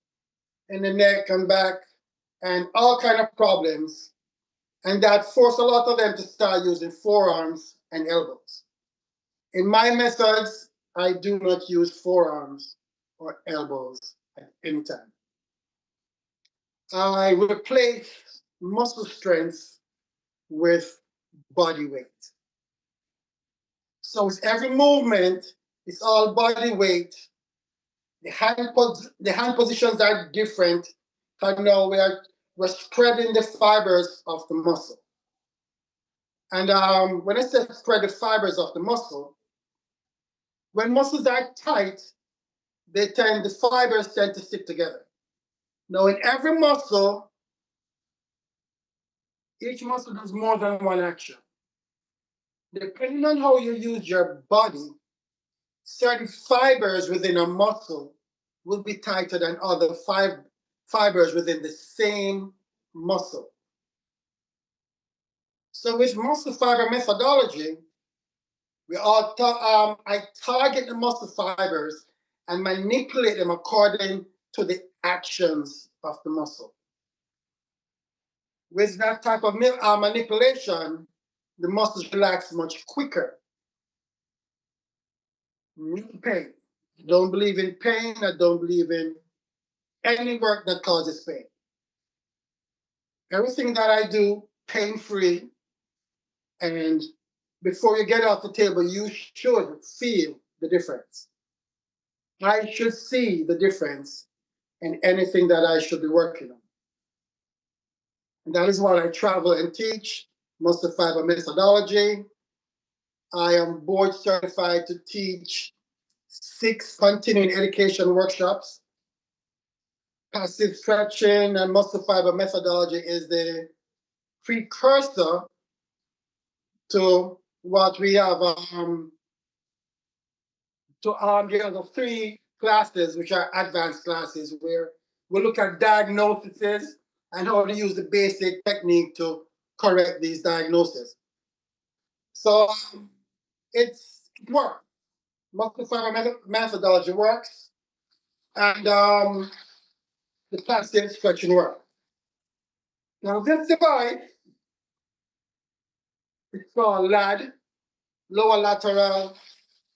F: in the neck and back, and all kind of problems. And that forced a lot of them to start using forearms and elbows. In my methods, I do not use forearms or elbows at any time. I replace muscle strength with body weight. So with every movement, it's all body weight. The hand positions are different. But now we're spreading the fibers of the muscle. And when I say spread the fibers of the muscle, when muscles are tight, the fibers tend to stick together. Now in every muscle, each muscle does more than one action. Depending on how you use your body, certain fibers within a muscle will be tighter than other fibers within the same muscle. So with muscle fiber methodology, I target the muscle fibers and manipulate them according to the actions of the muscle. With that type of manipulation, the muscles relax much quicker. No pain. I don't believe in pain. I don't believe in any work that causes pain. Everything that I do, pain-free, and before you get off the table, you should feel the difference. I should see the difference in anything that I should be working on. And that is what I travel and teach, muscle fiber methodology. I am board certified to teach 6 continuing education workshops. Passive stretching and muscle fiber methodology is the precursor to what we have the other 3 classes, which are advanced classes, where we look at diagnoses and how to use the basic technique to correct these diagnoses. So it works. Muscle fiber methodology works, and the passive stretching works. Now this device is called LAD, lower lateral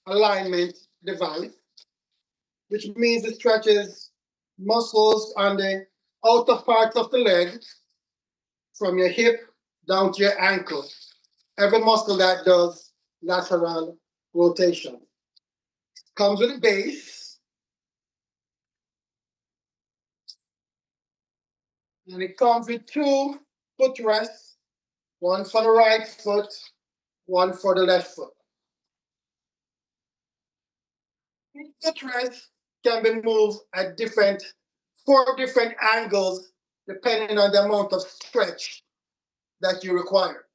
F: alignment device, which means it stretches muscles on the outer part of the leg from your hip down to your ankle. Every muscle that does lateral rotation. Comes with a base, and it comes with 2 footrests, one for the right foot, one for the left foot. Each footrest can be moved at 4 different angles depending on the amount of stretch that you require.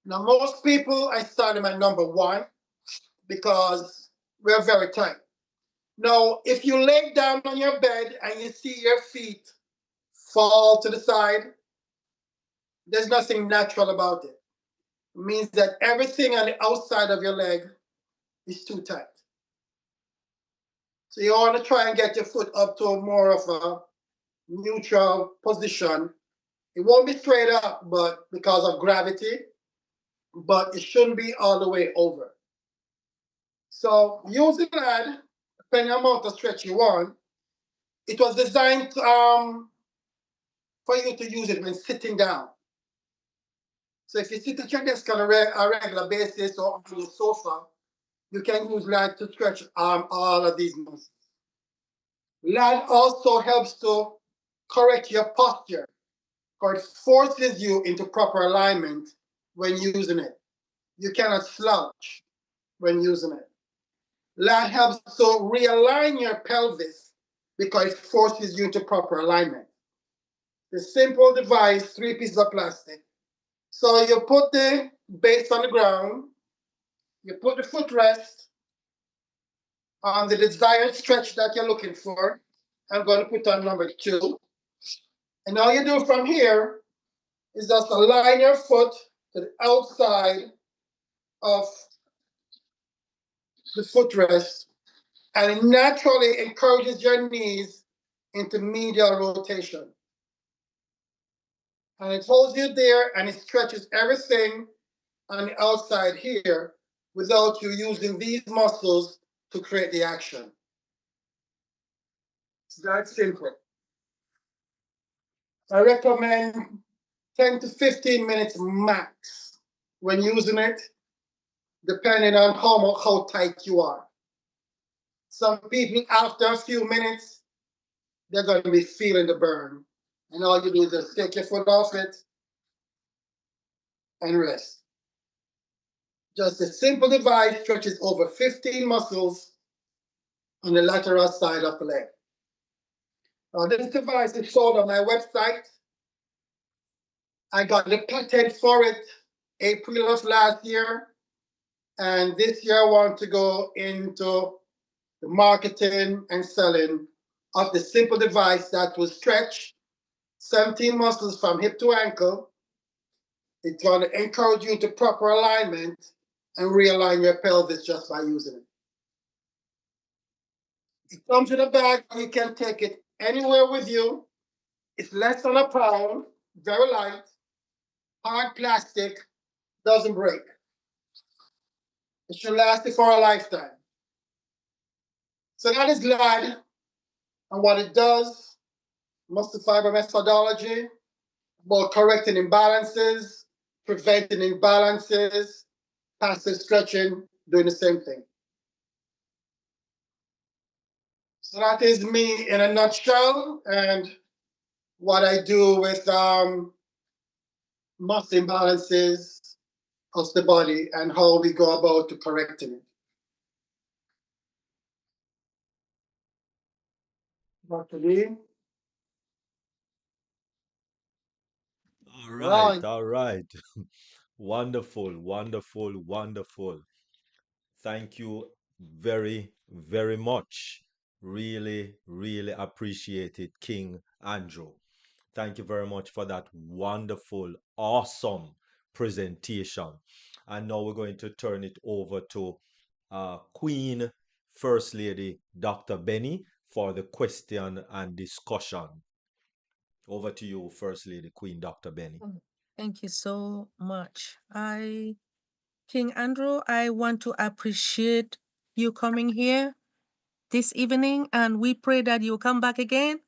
F: Now, most people, I start them at number 1 because we're very tight. Now, if you lay down on your bed and you see your feet fall to the side, there's nothing natural about it. It means that everything on the outside of your leg is too tight. So you want to try and get your foot up to more of a neutral position It won't be straight up, but because of gravity, but it shouldn't be all the way over. So using that, depending on the amount of stretch you want, it was designed for you to use it when sitting down. So if you sit at your desk on a regular basis or on the sofa, you can use LAD to stretch all of these muscles. LAD also helps to correct your posture, or it forces you into proper alignment when using it. You cannot slouch when using it. LAD helps to realign your pelvis because it forces you into proper alignment. The simple device, 3 pieces of plastic. So you put the base on the ground, you put the footrest on the desired stretch that you're looking for. I'm going to put on number 2. And all you do from here is just align your foot to the outside of the footrest, and it naturally encourages your knees into medial rotation. And it holds you there and it stretches everything on the outside here without you using these muscles to create the action. It's that simple. I recommend 10 to 15 minutes max when using it, depending on how tight you are. Some people, after a few minutes, they're going to be feeling the burn. And all you do is just take your foot off it and rest. Just a simple device stretches over 15 muscles on the lateral side of the leg. Now, this device is sold on my website. I got the patent for it April of last year. And this year I want to go into the marketing and selling of the simple device that will stretch 17 muscles from hip to ankle. It's going to encourage you into proper alignment and realign your pelvis just by using it. It comes in a bag, you can take it anywhere with you. It's less than a pound, very light, hard plastic, doesn't break. It should last you for a lifetime. So that is GLAD and what it does, muscle fiber methodology, about correcting imbalances, preventing imbalances, passive stretching, doing the same thing. So that is me in a nutshell, and what I do with muscle imbalances of the body and how we go about to correcting it. Dr. Lee?
C: All right. Wonderful, wonderful, wonderful. Thank you very, very much. Really, really appreciate it, King Andrew. Thank you very much for that wonderful, awesome presentation. And now we're going to turn it over to Queen First Lady Dr. Benny for the question and discussion. Over to you, First Lady Queen Dr. Benny.
B: Thank you so much. King Andrew, I want to appreciate you coming here this evening, and we pray that you come back again,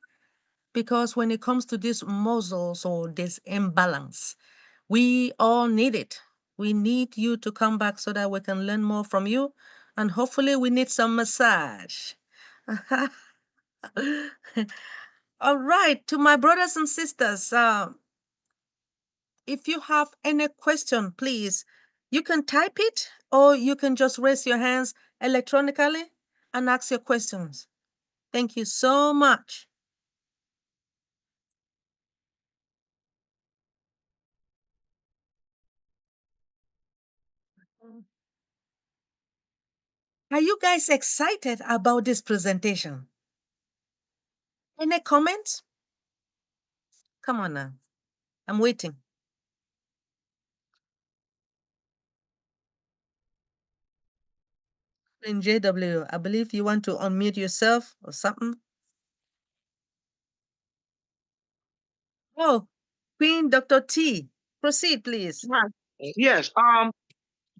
B: because when it comes to these muscles or this imbalance, we all need it. We need you to come back so that we can learn more from you, and hopefully we need some massage. All right, to my brothers and sisters, if you have any question, please, you can type it or you can just raise your hands electronically and ask your questions. Thank you so much. Are you guys excited about this presentation? Any comments? Come on now. I'm waiting. In JW, I believe you want to unmute yourself or something. Oh, Queen Dr. T, proceed, please.
G: Yes.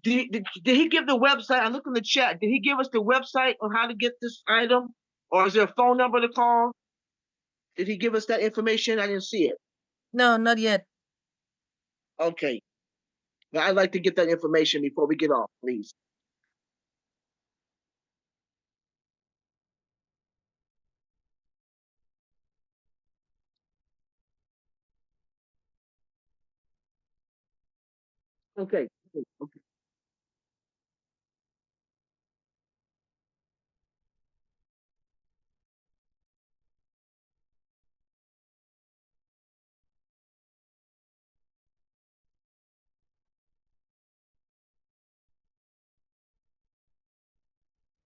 G: Did he give the website? I look in the chat. Did he give us the website on how to get this item, or is there a phone number to call? Did he give us that information? I didn't see it.
B: No, not yet.
G: Okay. Now I'd like to get that information before we get off, please. Okay. Okay.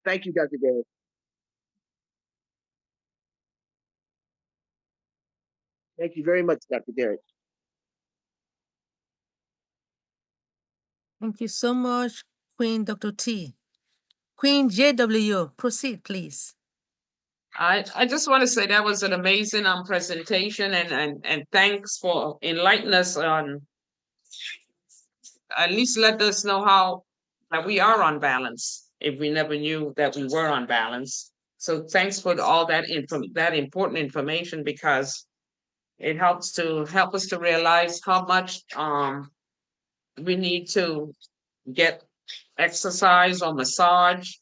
G: Thank you, Dr. Derek. Thank you very much, Dr. Derek.
B: Thank you so much, Queen Dr. T. Queen JW, proceed, please.
E: I just want to say that was an amazing presentation, and thanks for enlightening us on, at least let us know how that we are on balance if we never knew that we were on balance. So thanks for all that that important information, because it help us to realize how much we need to get exercise or massage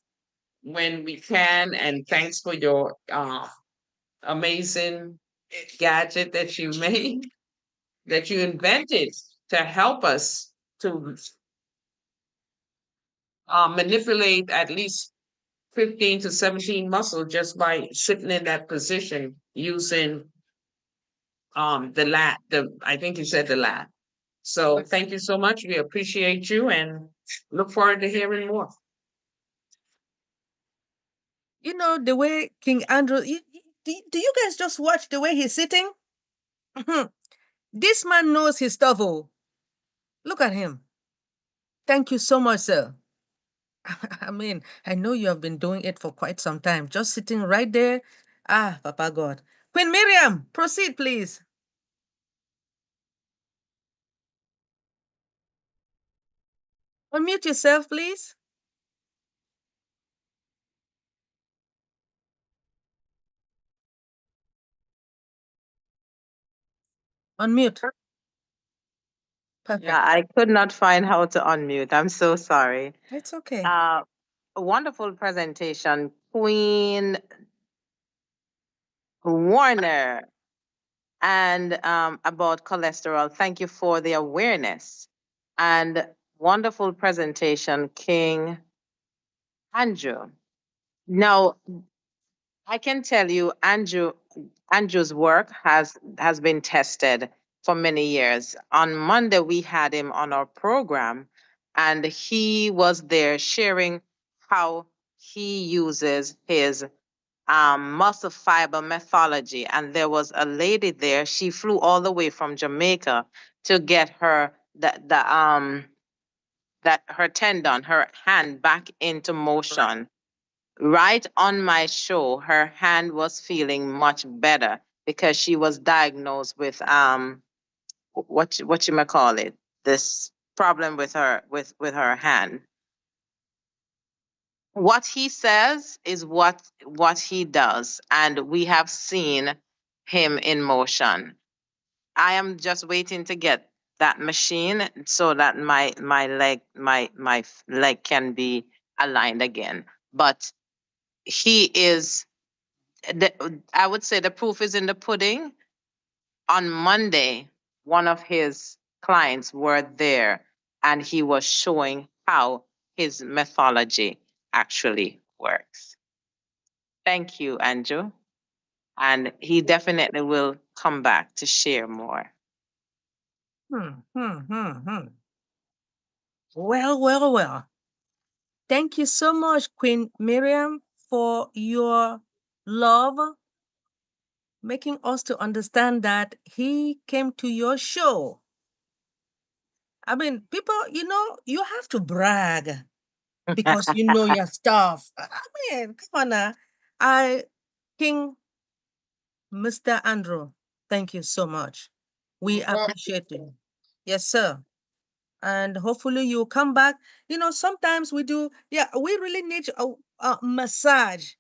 E: when we can. And thanks for your amazing gadget that you made, that you invented to help us to manipulate at least 15 to 17 muscles just by sitting in that position using the lat. I think you said the lat. So thank you so much. We appreciate you and look forward to hearing more.
B: You know, the way King Andrew, do you guys just watch the way he's sitting? This man knows his stuff. Oh, look at him. Thank you so much, sir. I mean, I know you have been doing it for quite some time, just sitting right there. Ah, Papa God. Queen Miriam, proceed, please. Unmute yourself, please. Unmute. Perfect.
H: Yeah, I could not find how to unmute. I'm so sorry.
B: It's okay.
H: A wonderful presentation, Queen Warner, and about cholesterol. Thank you for the awareness. And wonderful presentation, King Andrew. Now, I can tell you, Andrew's work has been tested for many years. On Monday, we had him on our program, and he was there sharing how he uses his muscle fiber methodology. And there was a lady there. She flew all the way from Jamaica to get her that her tendon, her hand back into motion. Right on my show, her hand was feeling much better because she was diagnosed with what you may call it, this problem with her hand. What he says is what he does, and we have seen him in motion. I am just waiting to get that machine so that my leg can be aligned again. But he is I would say the proof is in the pudding. On Monday, one of his clients were there and he was showing how his methodology actually works. Thank you, Andrew. And he definitely will come back to share more.
B: Well. Thank you so much, Queen Miriam, for your love, making us to understand that he came to your show. I mean, people, you have to brag because you know your stuff. I mean, come on now. King Mr. Andrew, thank you so much. We appreciate you. Yes, sir. And hopefully you come back. Sometimes we do, yeah, we really need a massage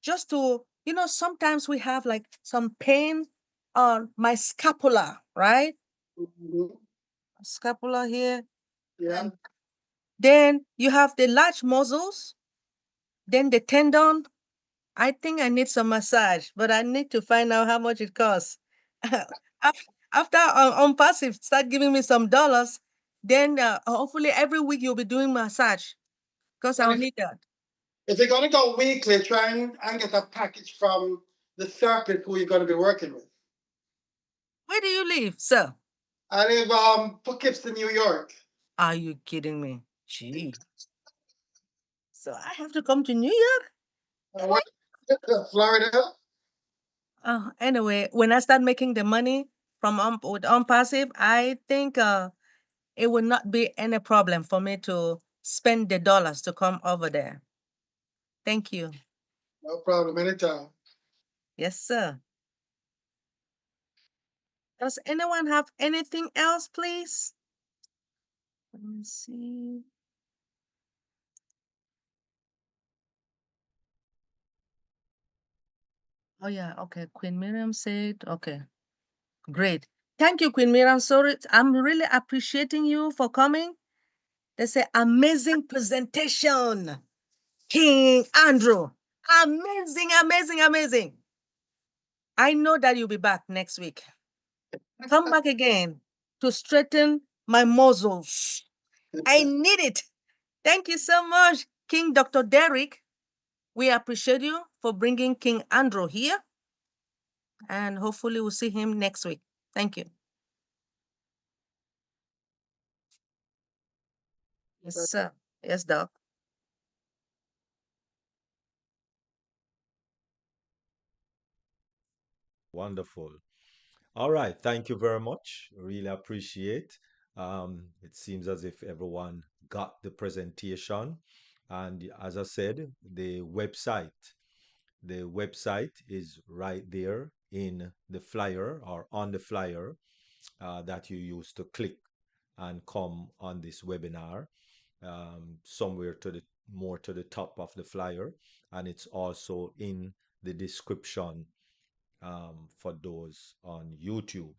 B: just to, sometimes we have like some pain on my scapula, right?
F: Mhm.
B: Scapula here.
F: Yeah.
B: And then you have the large muscles, then the tendon. I think I need some massage, but I need to find out how much it costs. After on passive start giving me some dollars, then hopefully every week you'll be doing massage because I'll need that.
F: If you're going to go weekly, try and get a package from the therapist who you're going to be working with.
B: Where do you live, sir?
F: I live Poughkeepsie, New York.
B: Are you kidding me? Gee. So I have to come to New York?
F: Florida.
B: Anyway, when I start making the money from with OnPassive, I think it will not be any problem for me to spend the dollars to come over there. Thank you.
F: No problem, anytime.
B: Yes, sir. Does anyone have anything else, please? Let me see. Oh, yeah. Okay. Queen Miriam said, okay. Great. Thank you, Queen Miriam. Sorry, I'm really appreciating you for coming. They say amazing presentation, King Andrew. Amazing, amazing, amazing. I know that you'll be back next week. Come back again to straighten my muscles. I need it. Thank you so much, King Dr. Derek. We appreciate you for bringing King Andrew here, and hopefully we'll see him next week. Thank you. Yes, sir. Yes, Doc.
C: Wonderful. All right. Thank you very much. Really appreciate. It seems as if everyone got the presentation. And as I said, the website is right there in the flyer or on the flyer that you use to click and come on this webinar, somewhere to the more to the top of the flyer, and it's also in the description for those on YouTube.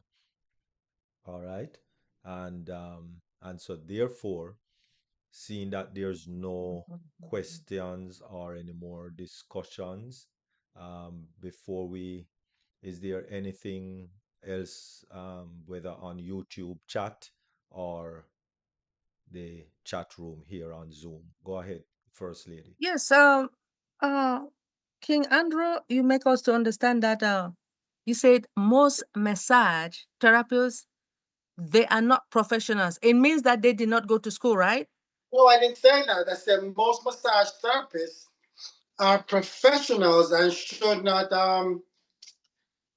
C: All right, and so therefore, seeing that there's no questions or any more discussions, before we, is there anything else, whether on YouTube chat or the chat room here on Zoom? Go ahead, First Lady.
B: Yes, uh, King Andrew, you make us to understand that you said most massage therapists, they are not professionals. It means that they did not go to school, right?
F: No, I didn't say that. I said most massage therapists are professionals and should not. A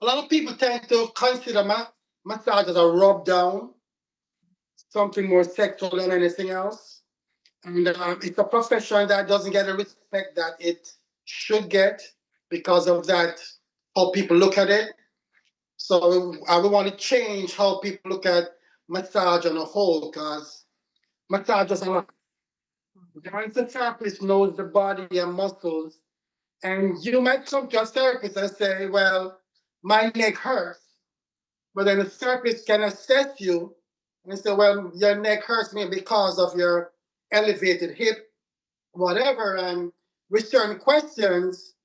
F: lot of people tend to consider massage as a rub down, something more sexual than anything else. And it's a profession that doesn't get the respect that it should get because of that, how people look at it. So I would want to change how people look at massage on a whole, because massage is a lot. Once the therapist knows the body and muscles, and you might come to a therapist and say, well, my neck hurts. But then the therapist can assess you and say, well, your neck hurts me because of your elevated hip, whatever. And with certain questions,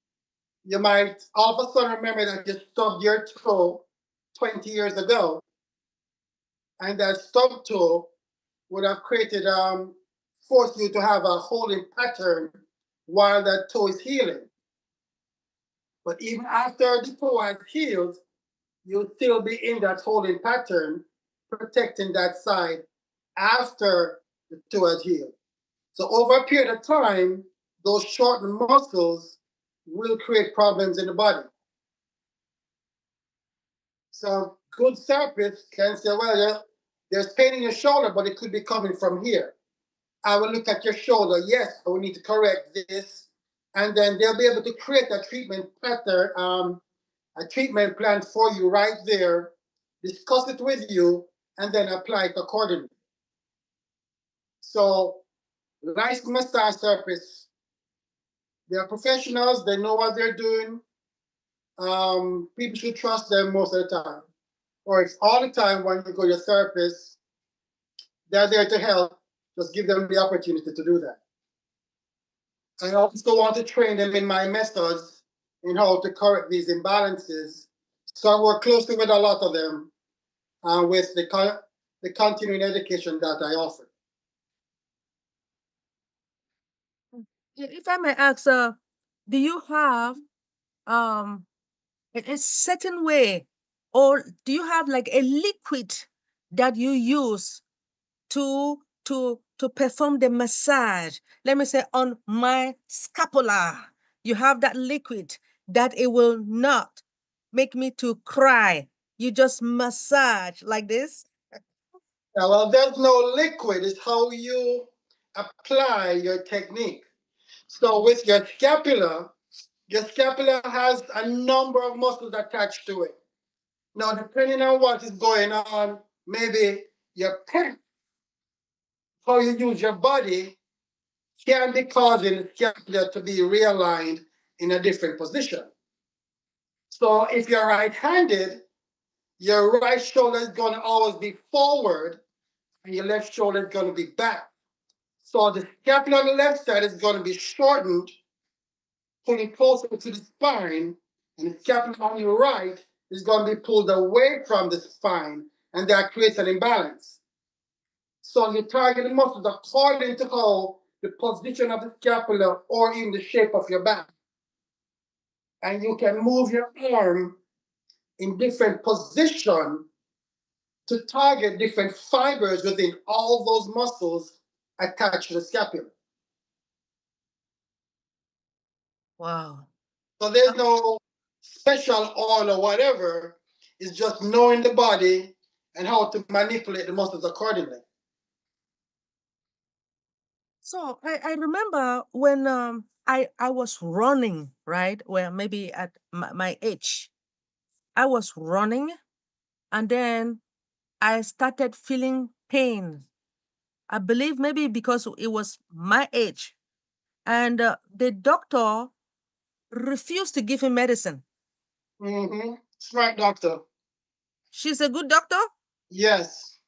F: you might all of a sudden remember that you stubbed your toe 20 years ago. And that stub toe would have created, forced you to have a holding pattern while that toe is healing. But even after the toe has healed, you'll still be in that holding pattern, protecting that side after the toe has healed. So over a period of time, those shortened muscles will create problems in the body. So good therapists can say, well, there's pain in your shoulder, but it could be coming from here. I will look at your shoulder. Yes, I will need to correct this. And then they'll be able to create a treatment pattern, a treatment plan for you right there discuss it with you, and then apply it accordingly. So, licensed massage therapists, they are professionals, they know what they're doing. People should trust them most of the time. Or it's all the time when you go to your therapist, they're there to help. Just give them the opportunity to do that. I also want to train them in my methods in how to correct these imbalances. So I work closely with a lot of them with the continuing education that I offer.
B: If I may ask, do you have a certain way, or do you have like a liquid that you use to perform the massage? Let me say on my scapula, you have that liquid that it will not make me to cry. You just massage like this.
F: Yeah, well, there's no liquid. It's how you apply your technique. So with your scapula has a number of muscles attached to it. Now, depending on what is going on, maybe your pec, how you use your body, can be causing the scapula to be realigned in a different position. So if you're right-handed, your right shoulder is going to always be forward, and your left shoulder is going to be back. So the scapula on the left side is going to be shortened, pulling closer to the spine, and the scapula on your right is going to be pulled away from the spine, and that creates an imbalance. So you target the muscles according to how the position of the scapula or even the shape of your back. And you can move your arm in different position to target different fibers within all those muscles attached to the scapula.
B: Wow.
F: So there's no special oil or whatever. It's just knowing the body and how to manipulate the muscles accordingly.
B: So I remember when I was running, right? Well, maybe at my age, I was running, and then I started feeling pain. I believe maybe because it was my age, and the doctor refused to give him medicine.
F: Mm-hmm. Smart doctor.
B: She's a good doctor.
F: Yes.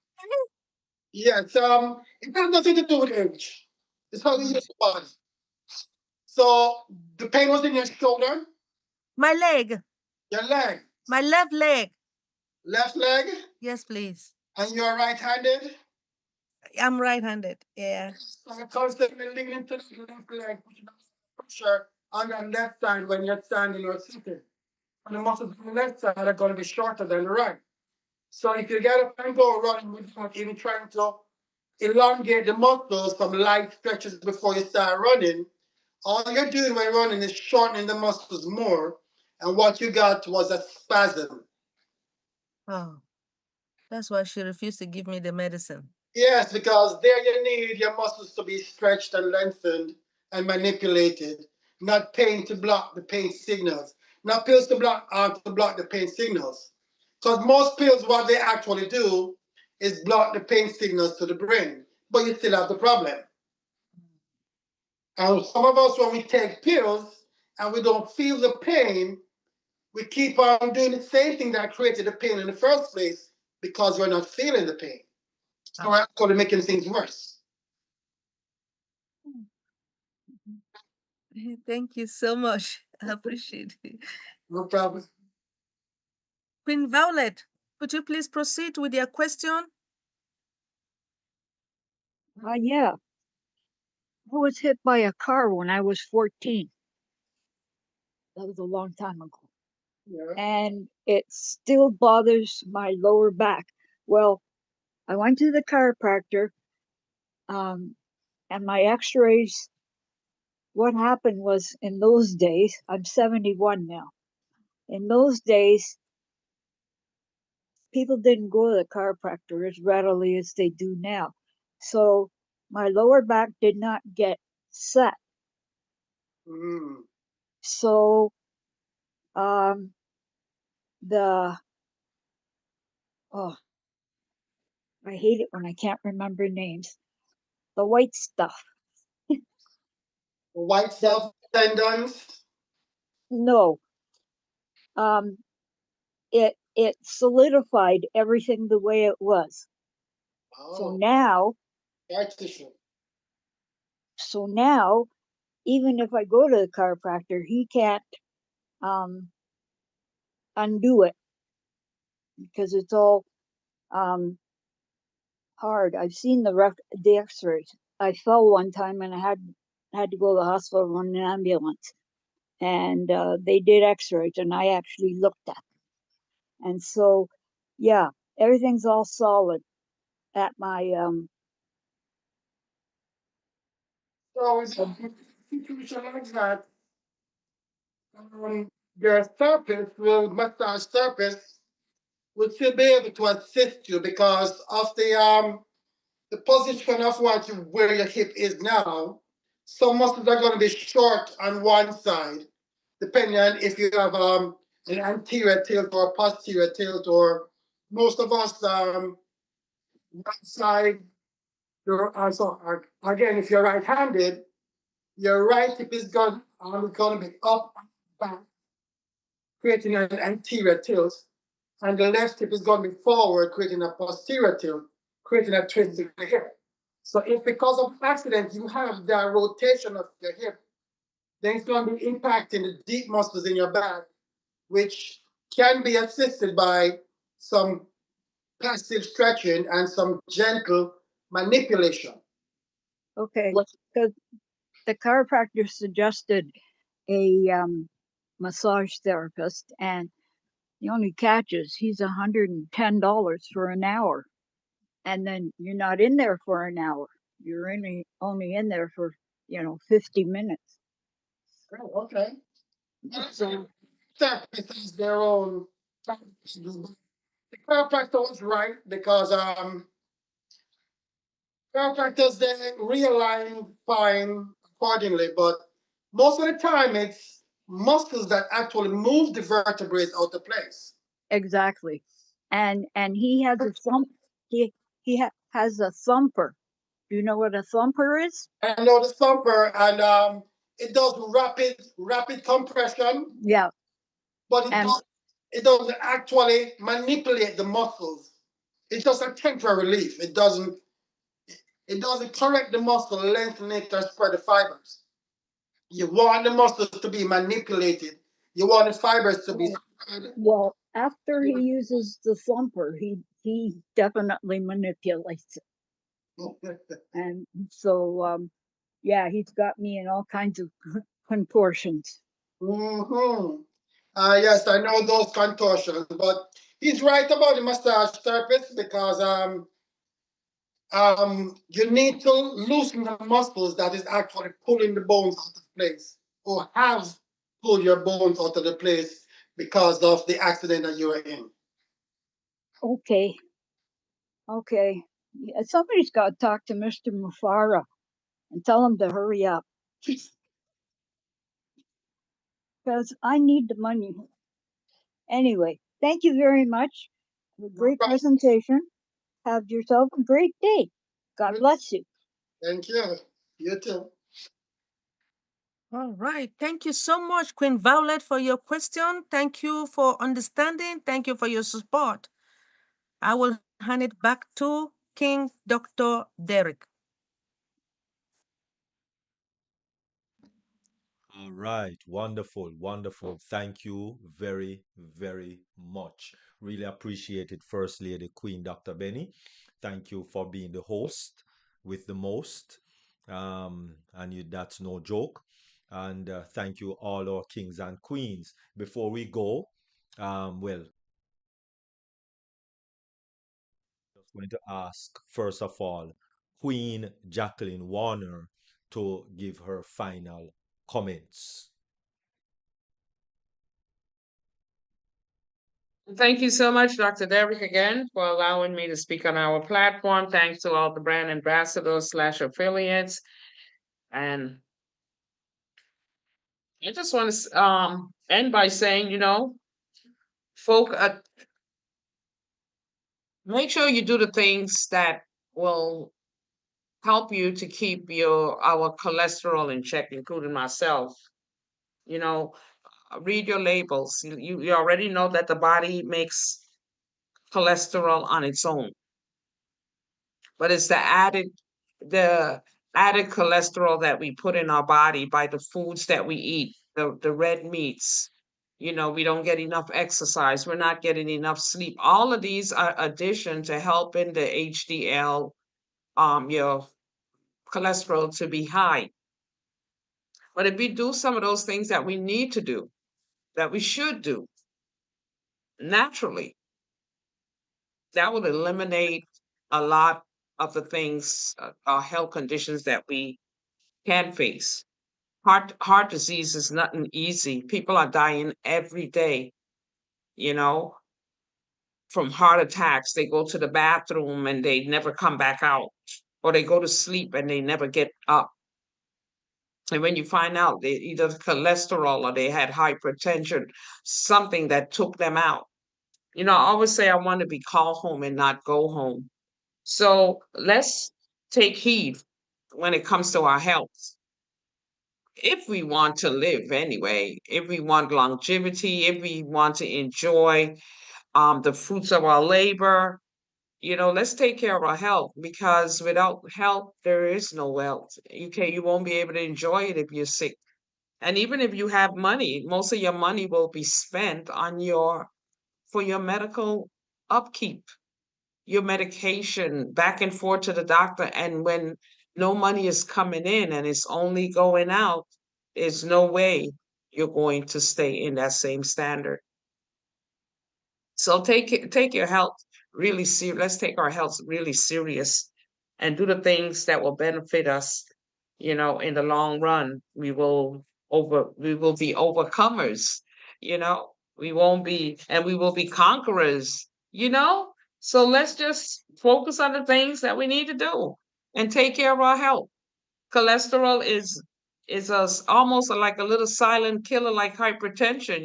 F: Yes. It has nothing to do with age. It's how you use the body. So the pain was in your shoulder,
B: My leg,
F: your leg,
B: my left leg.
F: left leg,
B: Yes, please.
F: and you're right-handed.
B: I'm right-handed. Yeah.
F: So you're constantly leaning to the left leg, pushing out pressure on the left side when you're standing or sitting. And the muscles on the left side are going to be shorter than the right. So if you get up and go running without even trying to elongate the muscles from light stretches before you start running, all you're doing when running is shortening the muscles more, and what you got was a spasm.
B: Oh, that's why she refused to give me the medicine.
F: Yes, because there you need your muscles to be stretched and lengthened and manipulated, not pain to block the pain signals, not pills to block the pain signals. Because most pills, what they actually do is block the pain signals to the brain, but you still have the problem. And some of us, when we take pills and we don't feel the pain, we keep on doing the same thing that created the pain in the first place because we're not feeling the pain. So we're actually making things worse.
B: Thank you so much. I appreciate it.
F: No problem.
B: Queen Violet, could you please proceed with your question?
I: Yeah. I was hit by a car when I was 14. That was a long time ago.
F: Yeah.
I: And it still bothers my lower back. Well, I went to the chiropractor, and my x-rays, what happened was in those days, I'm 71 now. In those days, people didn't go to the chiropractor as readily as they do now. So my lower back did not get set.
F: Mm.
I: So um, the Oh, I hate it when I can't remember names. The white stuff.
F: White stuff, tendons.
I: No. Um, it solidified everything the way it was. So
F: Oh,
I: now,
F: scar tissue.
I: so now, even if I go to the chiropractor, he can't um, undo it because it's all hard. I've seen the X-rays. I fell one time and I had to go to the hospital in an ambulance, and they did X-rays, and I actually looked at them. And so, yeah, everything's all solid at my
F: So it's a situation like that. Um, your therapist will massage therapist will still be able to assist you because of the position of where your hip is now. Some muscles are going to be short on one side, depending on if you have an anterior tilt or a posterior tilt, or most of us right side. You're also again, if you're right-handed, your right hip is going to be up, back, creating an anterior tilt, and the left hip is going to be forward, creating a posterior tilt, creating a twist in the hip. So if because of accident you have the rotation of your hip, then it's going to be impacting the deep muscles in your back, which can be assisted by some passive stretching and some gentle manipulation.
I: okay, because the chiropractor suggested a massage therapist, and the only catch is he's $110 for an hour, and then you're not in there for an hour. You're only in there for 50 minutes.
F: Oh, okay.
I: So
F: Therapist has their own. The chiropractor was right because chiropractors they realign fine accordingly, but most of the time it's muscles that actually move the vertebrae out of place.
I: exactly, and he has a thump. Has a thumper. Do you know what a thumper is?
F: I know the thumper, and it does rapid compression,
I: Yeah,
F: but
I: and
F: it doesn't actually manipulate the muscles. It's just a temporary relief. It doesn't correct the muscle, lengthen it, or spread the fibers. You want the muscles to be manipulated. You want the fibers to be spread.
I: well, after he uses the thumper, he definitely manipulates it, and so yeah, he's got me in all kinds of contortions.
F: Mm-hmm. Yes, I know those contortions, but he's right about the massage therapist because you need to loosen the muscles that is actually pulling the bones out of place, or have pulled your bones out of the place because of the accident that you were in.
I: Okay, okay. Yeah, somebody's got to talk to Mr. Mufara and tell him to hurry up because I need the money. Anyway, thank you very much. Great presentation. Have yourself a great day. God bless you.
F: Thank you. You too.
B: All right. Thank you so much, Queen Violet, for your question. Thank you for understanding. Thank you for your support. I will hand it back to King Dr. Derek.
C: All right, wonderful, wonderful. Thank you very, very much. Really appreciate it, First Lady Queen Dr. Benny. Thank you for being the host with the most. That's no joke. And thank you, all our kings and queens. Before we go, well, just going to ask, first of all, Queen Jacqueline Warner to give her final comments.
E: Thank you so much, Dr. Derrick, again, for allowing me to speak on our platform. Thanks to all the brand ambassadors / affiliates. And I just want to end by saying, folk, make sure you do the things that will help you to keep our cholesterol in check, including myself. You know, read your labels. You already know that the body makes cholesterol on its own, but it's the added cholesterol that we put in our body by the foods that we eat, the red meats. We don't get enough exercise. We're not getting enough sleep. All of these are addition to helping the HDL, your cholesterol to be high. But if we do some of those things that we need to do, that we should do naturally, that will eliminate a lot of the things, health conditions that we can face. Heart disease is nothing easy. People are dying every day, you know, from heart attacks. They go to the bathroom and they never come back out, or they go to sleep and they never get up. And when you find out they either cholesterol or they had hypertension, something that took them out. I always say I want to be called home and not go home. So let's take heed when it comes to our health. If we want to live anyway, if we want longevity, if we want to enjoy the fruits of our labor, let's take care of our health, because without health, there is no wealth. You won't be able to enjoy it if you're sick. And even if you have money, most of your money will be spent for your medical upkeep, your medication, back and forth to the doctor. And when no money is coming in and it's only going out, there's no way you're going to stay in that same standard. So take your health really serious. Let's take our health really serious and do the things that will benefit us. In the long run, we will be overcomers. We won't be, and we will be conquerors. So let's just focus on the things that we need to do and take care of our health. Cholesterol is almost like a little silent killer, like hypertension.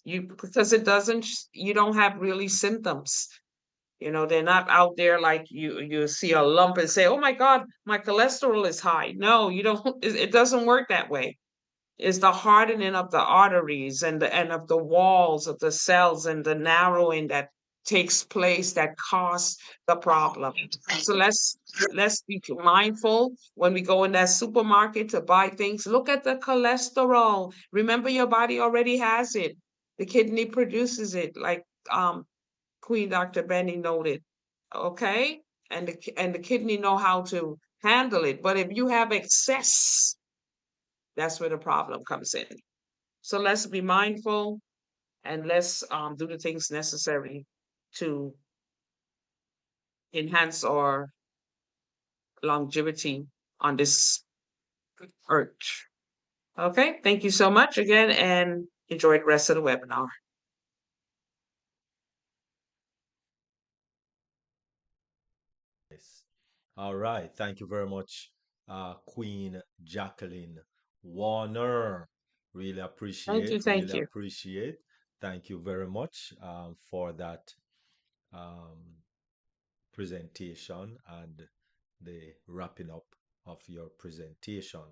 E: Because you don't have really symptoms. They're not out there like you see a lump and say, oh my God, my cholesterol is high. No, you don't. It doesn't work that way. It's the hardening of the arteries and of the walls of the cells and the narrowing that takes place that cause the problem. So let's be mindful when we go in that supermarket to buy things. Look at the cholesterol. Remember, your body already has it. The kidney produces it, like Queen Dr. Benny noted. Okay? And the kidney know how to handle it. But if you have excess, that's where the problem comes in. So let's be mindful and let's do the things necessary to enhance our longevity on this earth. Okay, thank you so much again and enjoy the rest of the webinar.
C: Yes. All right. Thank you very much, Queen Jacqueline Warner. Really
E: Thank you,
C: appreciate,
E: thank
C: really
E: you.
C: appreciate. Thank you very much for that um, presentation and the wrapping up of your presentation.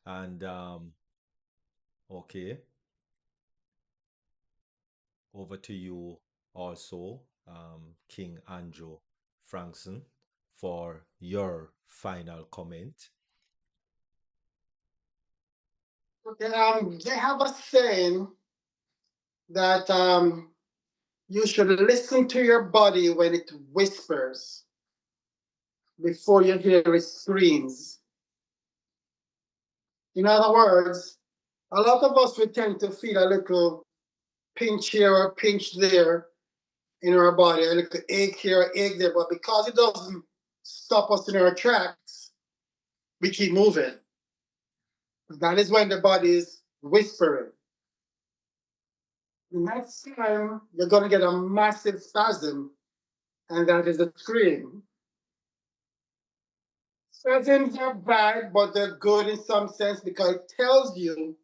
C: And okay, over to you also, King Andrew Frankson, for your final comment.
F: Okay, they have a saying that you should listen to your body when it whispers before you hear it screams. In other words, a lot of us we tend to feel a little pinch here or pinch there in our body, a little ache here, ache there, but because it doesn't stop us in our tracks, we keep moving. That is when the body is whispering. The next time you're going to get a massive spasm, and that is a scream. Spasms are bad, but they're good in some sense because it tells you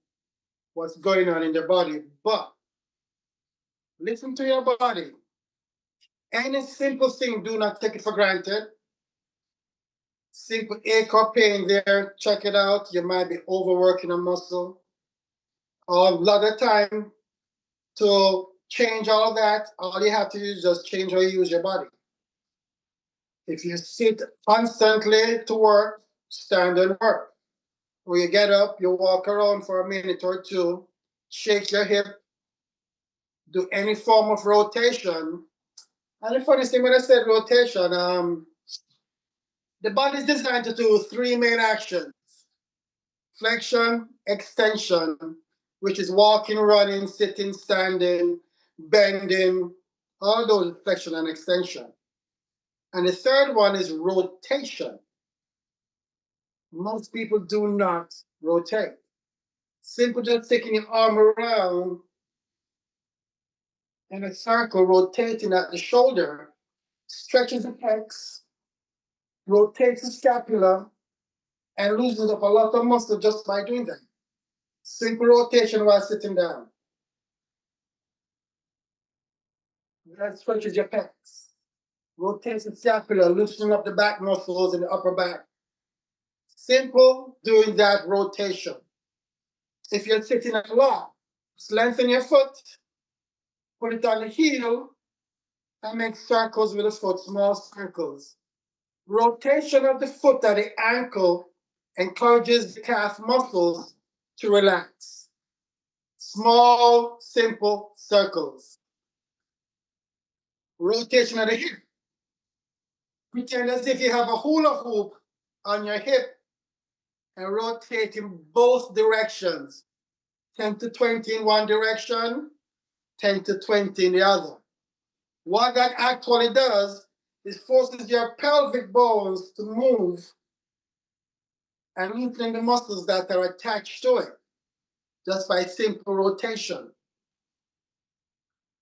F: what's going on in the body. But listen to your body. Any simple thing, do not take it for granted. Simple ache or pain there, check it out. You might be overworking a muscle. Or a lot of time to change all of that, all you have to do is just change how you use your body. If you sit constantly to work, stand and work. Or you get up, you walk around for a minute or two, shake your hip, do any form of rotation. And the funny thing when I said rotation, the body is designed to do three main actions: flexion, extension, which is walking, running, sitting, standing, bending, all those flexion and extension. And the third one is rotation. Most people do not rotate. Simple just taking your arm around in a circle, rotating at the shoulder, stretches the pecs, rotates the scapula, and loosens up a lot of muscle just by doing that. Simple rotation while sitting down. That stretches your pecs. Rotates the scapula, loosening up the back muscles in the upper back. Simple doing that rotation. If you're sitting a lot, lengthen your foot, put it on the heel, and make circles with the foot, small circles. Rotation of the foot at the ankle encourages the calf muscles to relax. Small, simple circles. Rotation of the hip. Pretend as if you have a hula hoop on your hip and rotate in both directions. 10 to 20 in one direction, 10 to 20 in the other. What that actually does is forces your pelvic bones to move and loosening the muscles that are attached to it just by simple rotation.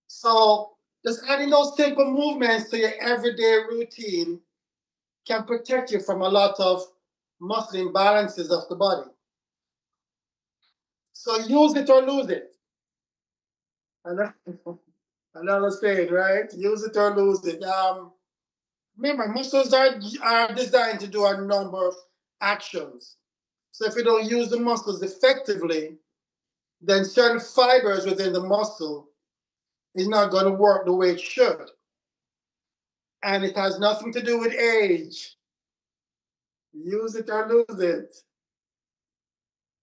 F: So just adding those simple movements to your everyday routine can protect you from a lot of muscle imbalances of the body. So use it or lose it. Another saying, right? Use it or lose it. Remember, muscles are designed to do a number of actions. So if you don't use the muscles effectively, then certain fibers within the muscle is not going to work the way it should. And it has nothing to do with age. Use it or lose it.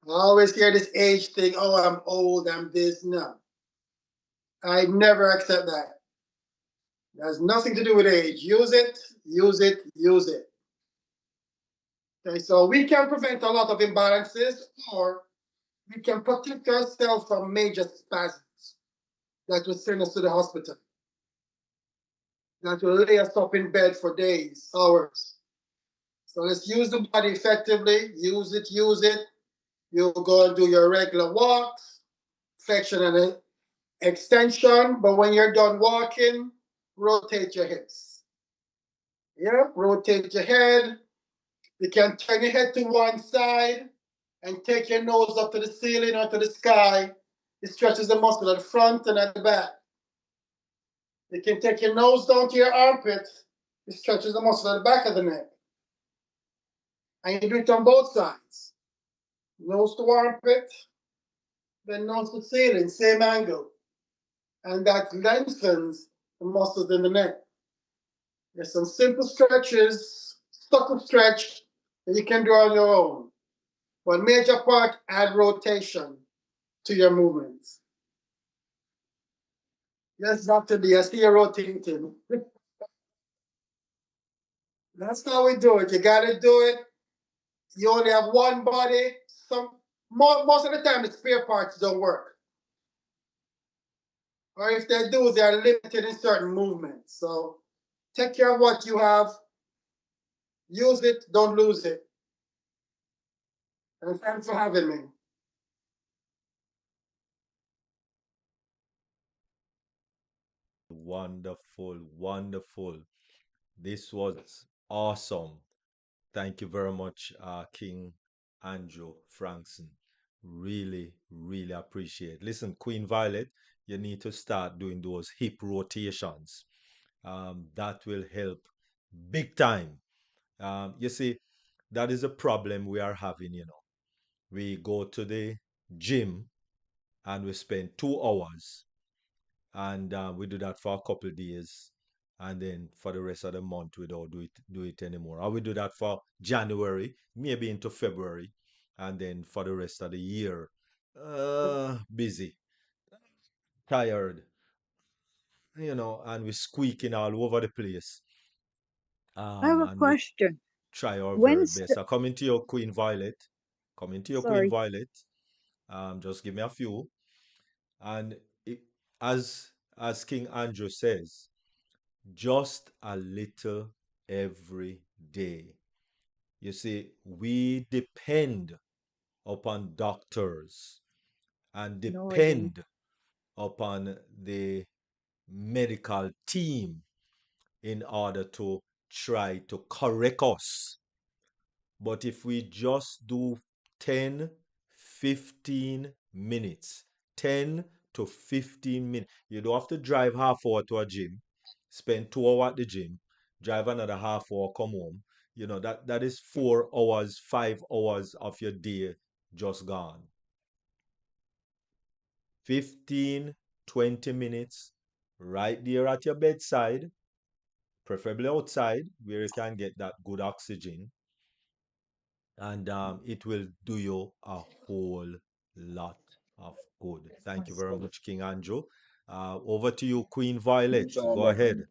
F: I always hear this age thing, oh, I'm old, I'm this. No. I never accept that. It has nothing to do with age. Use it, use it, use it. Okay, so we can prevent a lot of imbalances, or we can protect ourselves from major spasms that will send us to the hospital, that will lay us up in bed for days, hours. So let's use the body effectively. Use it, use it. You'll go and do your regular walks, flexion and extension. But when you're done walking, rotate your hips. Yep, rotate your head. You can turn your head to one side and take your nose up to the ceiling or to the sky. It stretches the muscle at the front and at the back. You can take your nose down to your armpit. It stretches the muscle at the back of the neck. And you do it on both sides. Nose to armpit, then nose to ceiling, same angle. And that lengthens the muscles in the neck. There's some simple stretches, sucker stretch that you can do on your own. But major part, add rotation to your movements. Yes, Dr. D, I see you rotating. That's how we do it. You gotta do it. You only have one body. Most of the time, the spare parts don't work. Or if they do, they are limited in certain movements. So take care of what you have. Use it, don't lose it. And thanks for having me.
C: Wonderful, wonderful. This was awesome. Thank you very much, King Andrew Frankson. Really, really appreciate. Listen, Queen Violet, you need to start doing those hip rotations. That will help big time. You see, that is a problem we are having, you know. We go to the gym and we spend 2 hours, and we do that for a couple of days, and then for the rest of the month we don't do it anymore. Or we do that for January, maybe into February, and then for the rest of the year, busy, tired, you know, and we're squeaking all over the place.
I: I have a
C: And we
I: question.
C: try our very
I: When's
C: best.
I: the,
C: So coming to your Queen Violet, coming to your Queen
I: sorry,
C: Violet. Just give me a few. And it, as King Andrew says, just a little every day. You see, we depend upon doctors and
I: no, I don't.
C: depend upon the medical team in order to try to correct us. But if we just do 10, 15 minutes, 10 to 15 minutes, you don't have to drive half hour to a gym, spend 2 hours at the gym, drive another half hour, come home. You know, that is 4 hours, 5 hours of your day just gone. 15, 20 minutes right there at your bedside, preferably outside where you can get that good oxygen, and it will do you a whole lot of good. Thank you very much, King Andrew. Over to you, Queen Violet. Go ahead.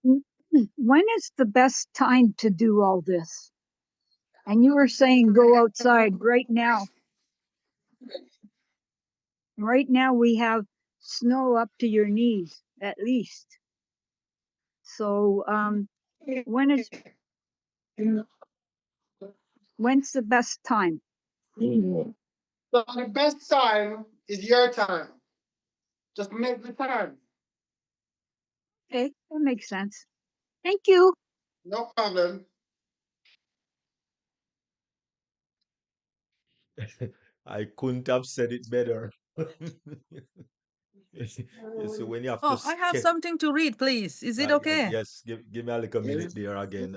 I: When is the best time to do all this? And you were saying go outside right now. Right now we have snow up to your knees at least. So when's the best time?
F: So the best time is your time. Just make the time.
I: Okay, that makes sense. Thank you.
F: No problem.
C: I couldn't have said it better. You see, when you have to
B: Oh, I have
C: skip,
B: something to read, please. Is it okay?
C: yes, give me a little minute there again,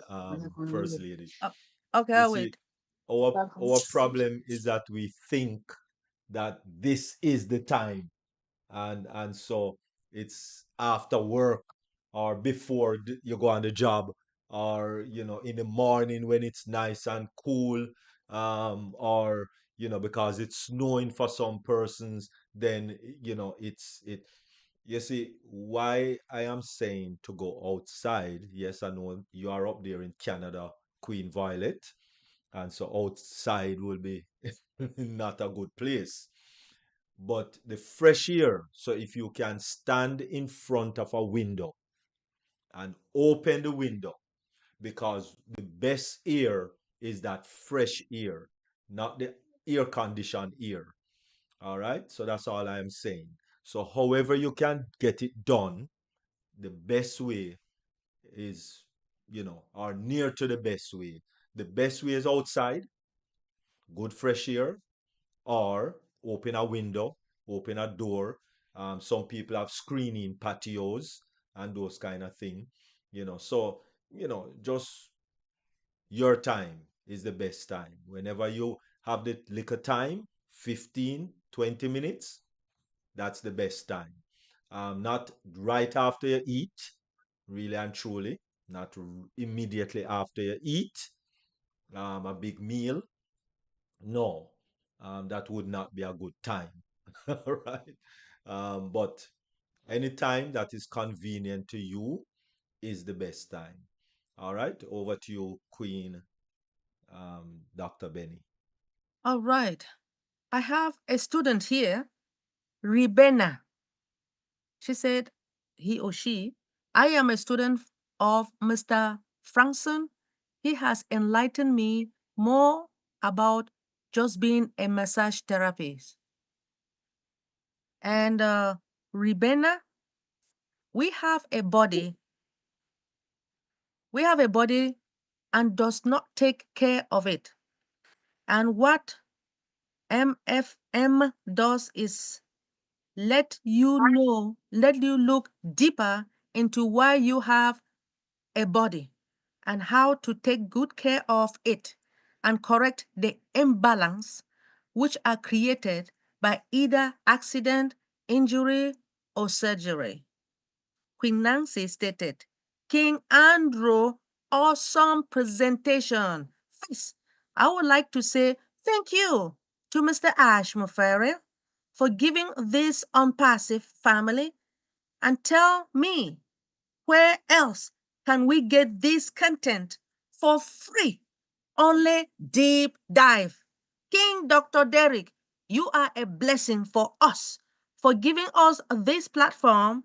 C: First Lady.
B: Uh, okay,
C: You
B: I'll
C: see,
B: wait.
C: our problem is that we think that this is the time, and so it's after work or before you go on the job, or you know, in the morning when it's nice and cool, or you know, because it's snowing for some persons, then you know, it you see why I am saying to go outside. Yes, I know you are up there in Canada, Queen Violet, and so outside will be not a good place. But the fresh air, so if you can stand in front of a window and open the window, because the best air is that fresh air, not the air conditioned air. All right, so that's all I am saying. So however you can get it done, the best way is, you know, or near to the best way. The best way is outside, good fresh air, or open a window, open a door. Some people have screening patios and those kind of thing, you know. So, you know, just your time is the best time. Whenever you have the little time, 15, 20 minutes, that's the best time. Not right after you eat, really and truly, not immediately after you eat a big meal. No, that would not be a good time. All right. But any time that is convenient to you is the best time. All right. Over to you, Queen Dr. Benny.
B: All right. I have a student here, Ribena. She said, he or she, I am a student of Mr. Frankson. He has enlightened me more about just being a massage therapist. And Ribena, we have a body. We have a body and does not take care of it. And what MFM does is let you know, let you look deeper into why you have a body and how to take good care of it and correct the imbalance which are created by either accident, injury, or surgery. Queen Nancy stated, King Andrew, awesome presentation. First, I would like to say thank you to Mr. Ash Mufere for giving this ONPASSIVE family and tell me where else can we get this content for free? Only Deep Dive. King Dr. Derek, you are a blessing for us for giving us this platform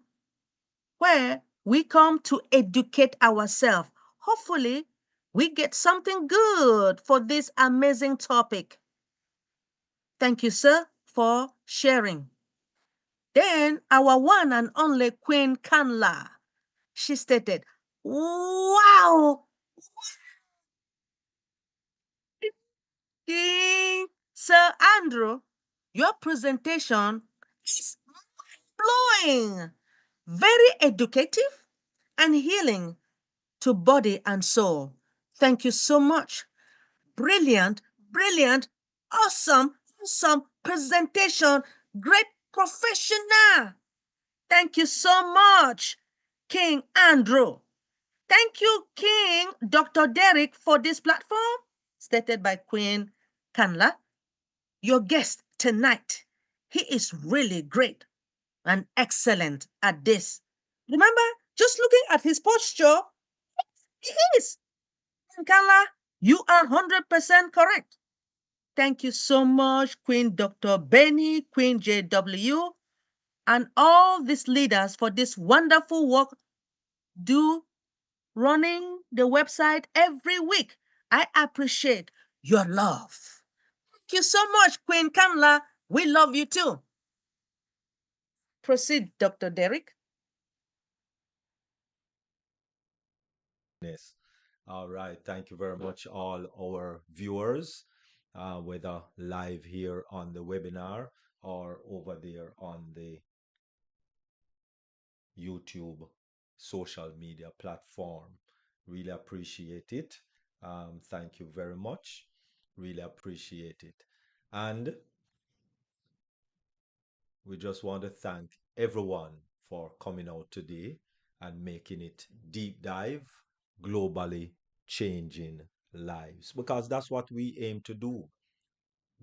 B: where we come to educate ourselves. Hopefully, we get something good for this amazing topic. Thank you, sir, for sharing. Then, our one and only Queen Kanla, she stated, wow, King Sir Andrew, your presentation is blowing, very educative and healing to body and soul. Thank you so much. Brilliant, brilliant, awesome, awesome presentation. Great professional. Thank you so much, King Andrew. Thank you, King Dr. Derek, for this platform, stated by Queen Kanla. Your guest tonight, he is really great and excellent at this. Remember, just looking at his posture, he is. Kanla, you are 100% correct. Thank you so much, Queen Dr. Benny, Queen JW, and all these leaders for this wonderful work do running the website every week. I appreciate your love. Thank you so much, Queen Kamla. We love you too. Proceed, Dr. Derek.
C: Yes. All right. Thank you very much, all our viewers, whether live here on the webinar or over there on the YouTube social media platform. Really appreciate it. Thank you very much. Really appreciate it. And we just want to thank everyone for coming out today and making it deep dive, globally changing lives, because that's what we aim to do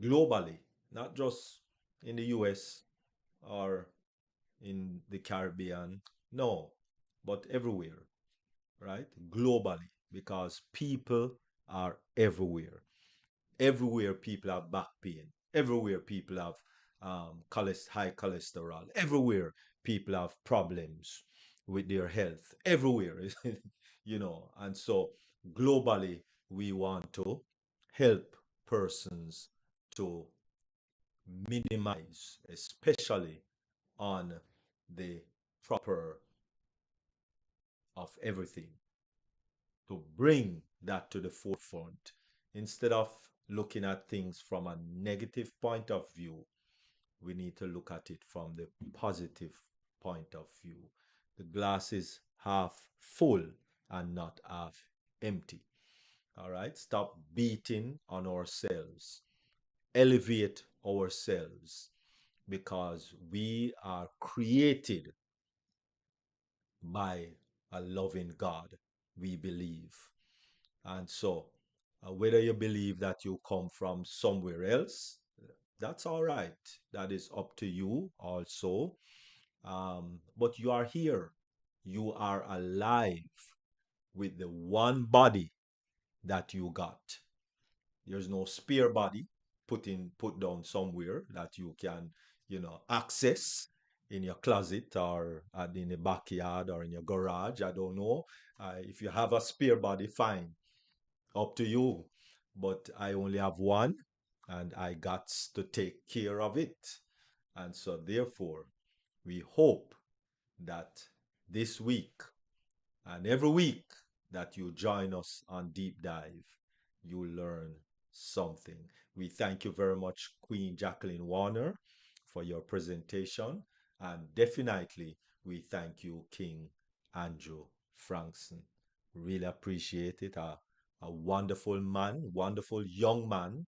C: globally, not just in the US or in the Caribbean, no, but everywhere, right? Globally, because people are everywhere. Everywhere people have back pain. Everywhere people have high cholesterol. Everywhere people have problems with their health. Everywhere, And so globally, we want to help persons to minimize, especially on the proper of everything, to bring that to the forefront instead of looking at things from a negative point of view. We need to look at it from the positive point of view. The glass is half full and not half empty. All right, stop beating on ourselves, elevate ourselves, because we are created by a loving God, we believe. And so, whether you believe that you come from somewhere else, that's all right. That is up to you also. But you are here. You are alive with the one body that you got. There's no spare body put down somewhere that you can, access in your closet or in the backyard or in your garage. I don't know. If you have a spare body, fine, up to you. But I only have one, and I got to take care of it. And so, therefore, we hope that this week and every week that you join us on Deep Dive, you learn something. We thank you very much, Queen Jacqueline Warner, for your presentation. And definitely, we thank you, King Andrew Frankson. Really appreciate it. A wonderful man, wonderful young man.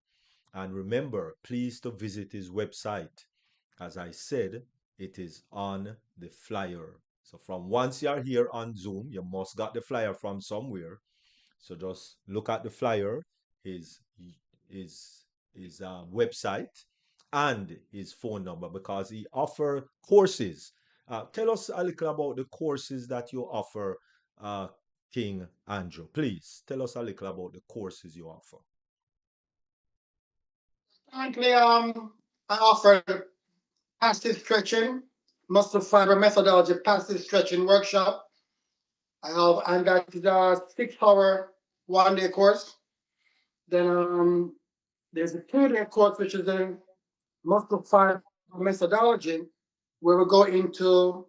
C: And remember, please to visit his website. As I said, it is on the flyer. So from once you are here on Zoom, you must got the flyer from somewhere. So just look at the flyer, his his his website, and his phone number because he offer courses. Tell us a little about the courses that you offer, King Andrew. Please tell us a little about the courses you offer.
F: Currently, I offer passive stretching, muscle fiber methodology, passive stretching workshop. I have, and that is a 6 hour 1 day course. Then there's a 2 day course, which is a muscle fiber methodology, where we go into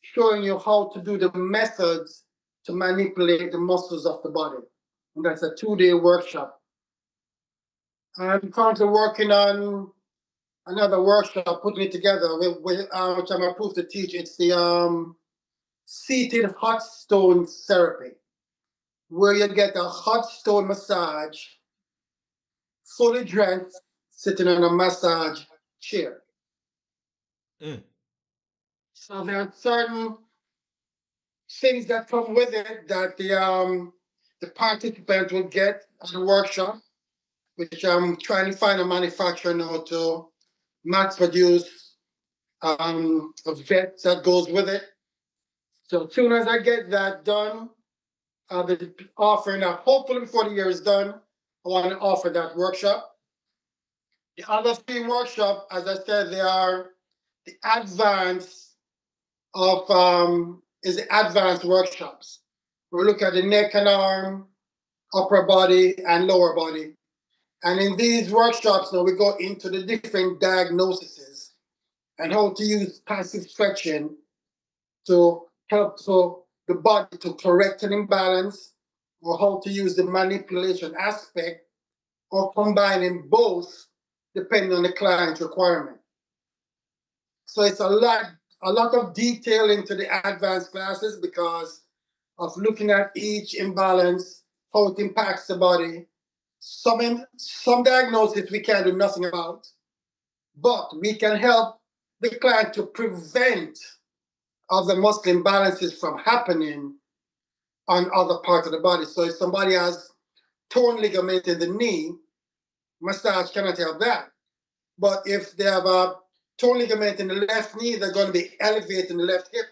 F: showing you how to do the methods to manipulate the muscles of the body. And that's a 2 day workshop. I'm currently working on another workshop, putting it together, which I'm approved to teach. It's the seated hot stone therapy, where you get a hot stone massage, fully dressed, sitting on a massage chair.
C: Mm.
F: So there are certain things that come with it that the participant will get at the workshop, which I'm trying to find a manufacturer now to mass produce a vet that goes with it. So as soon as I get that done, I'll be offering that. Hopefully before the year is done, I want to offer that workshop. The other 3 workshops, as I said, they are the advanced of is the advanced workshops. We look at the neck and arm, upper body, and lower body. And in these workshops, now we go into the different diagnoses and how to use passive stretching to help so the body to correct an imbalance, or how to use the manipulation aspect, or combining both depending on the client's requirement. So it's a lot of detail into the advanced classes because of looking at each imbalance, how it impacts the body. Some diagnoses we can do nothing about, but we can help the client to prevent other muscle imbalances from happening on other parts of the body. So if somebody has torn ligament in the knee, massage cannot help that. But if they have a torn ligament in the left knee, they're going to be elevating the left hip,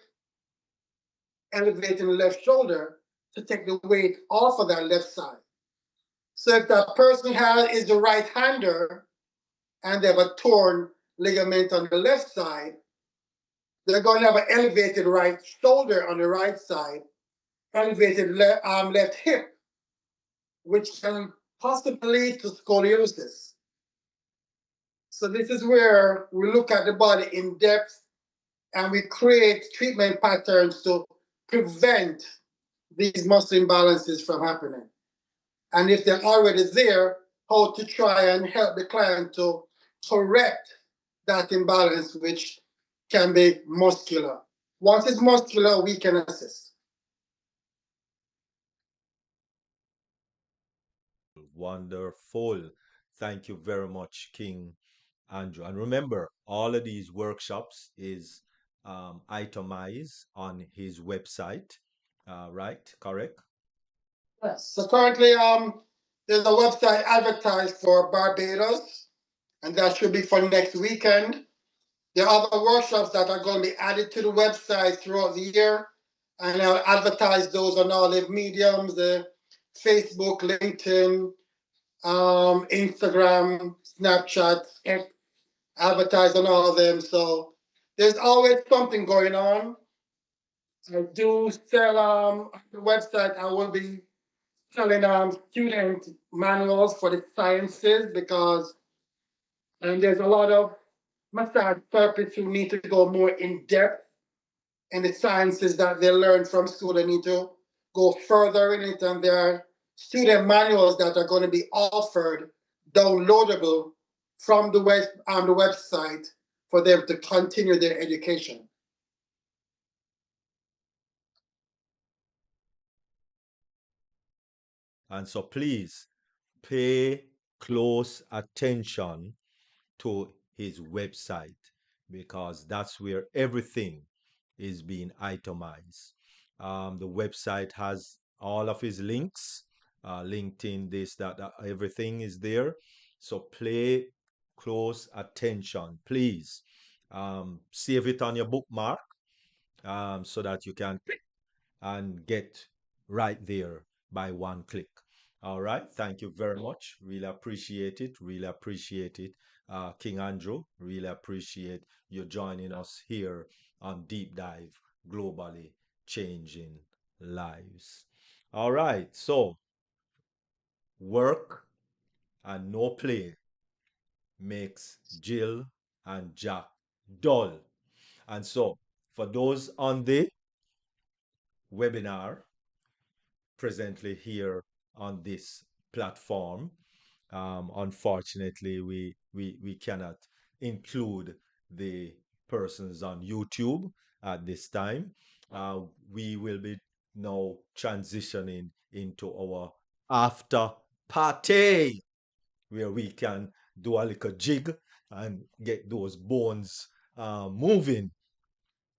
F: elevating the left shoulder to take the weight off of that left side. So if that person is a right-hander and they have a torn ligament on the left side, they're going to have an elevated right shoulder on the right side, elevated left hip, which can possibly lead to scoliosis. So this is where we look at the body in depth and we create treatment patterns to prevent these muscle imbalances from happening. And if they're already there, how to try and help the client to correct that imbalance, which can be muscular. Once it's muscular, we can assist.
C: Wonderful. Thank you very much, King Andrew. And remember, all of these workshops is itemized on his website, right? Correct?
F: Yes. So currently, there's a website advertised for Barbados, and that should be for next weekend. There are other workshops that are going to be added to the website throughout the year, and I'll advertise those on all the mediums, the Facebook, LinkedIn, Instagram, Snapchat, advertise on all of them. So there's always something going on. I do sell on the website. I will be selling student manuals for the sciences because there's a lot of massage therapists who need to go more in depth in the sciences that they learn from school. They need to go further in it, and there are student manuals that are going to be offered downloadable from the website for them to continue their education.
C: And so please pay close attention to his website because that's where everything is being itemized. The website has all of his links, LinkedIn, this, that, everything is there. So pay close attention, please. Save it on your bookmark so that you can click and get right there by one click. All right. Thank you very much. Really appreciate it. Really appreciate it. King Andrew, really appreciate you joining us here on Deep Dive Globally Changing Lives. All right. So, work and no play makes Jill and Jack dull. And so, for those on the webinar presently here on this platform, unfortunately, we cannot include the persons on YouTube at this time. We will be now transitioning into our after party where we can do a little jig and get those bones moving.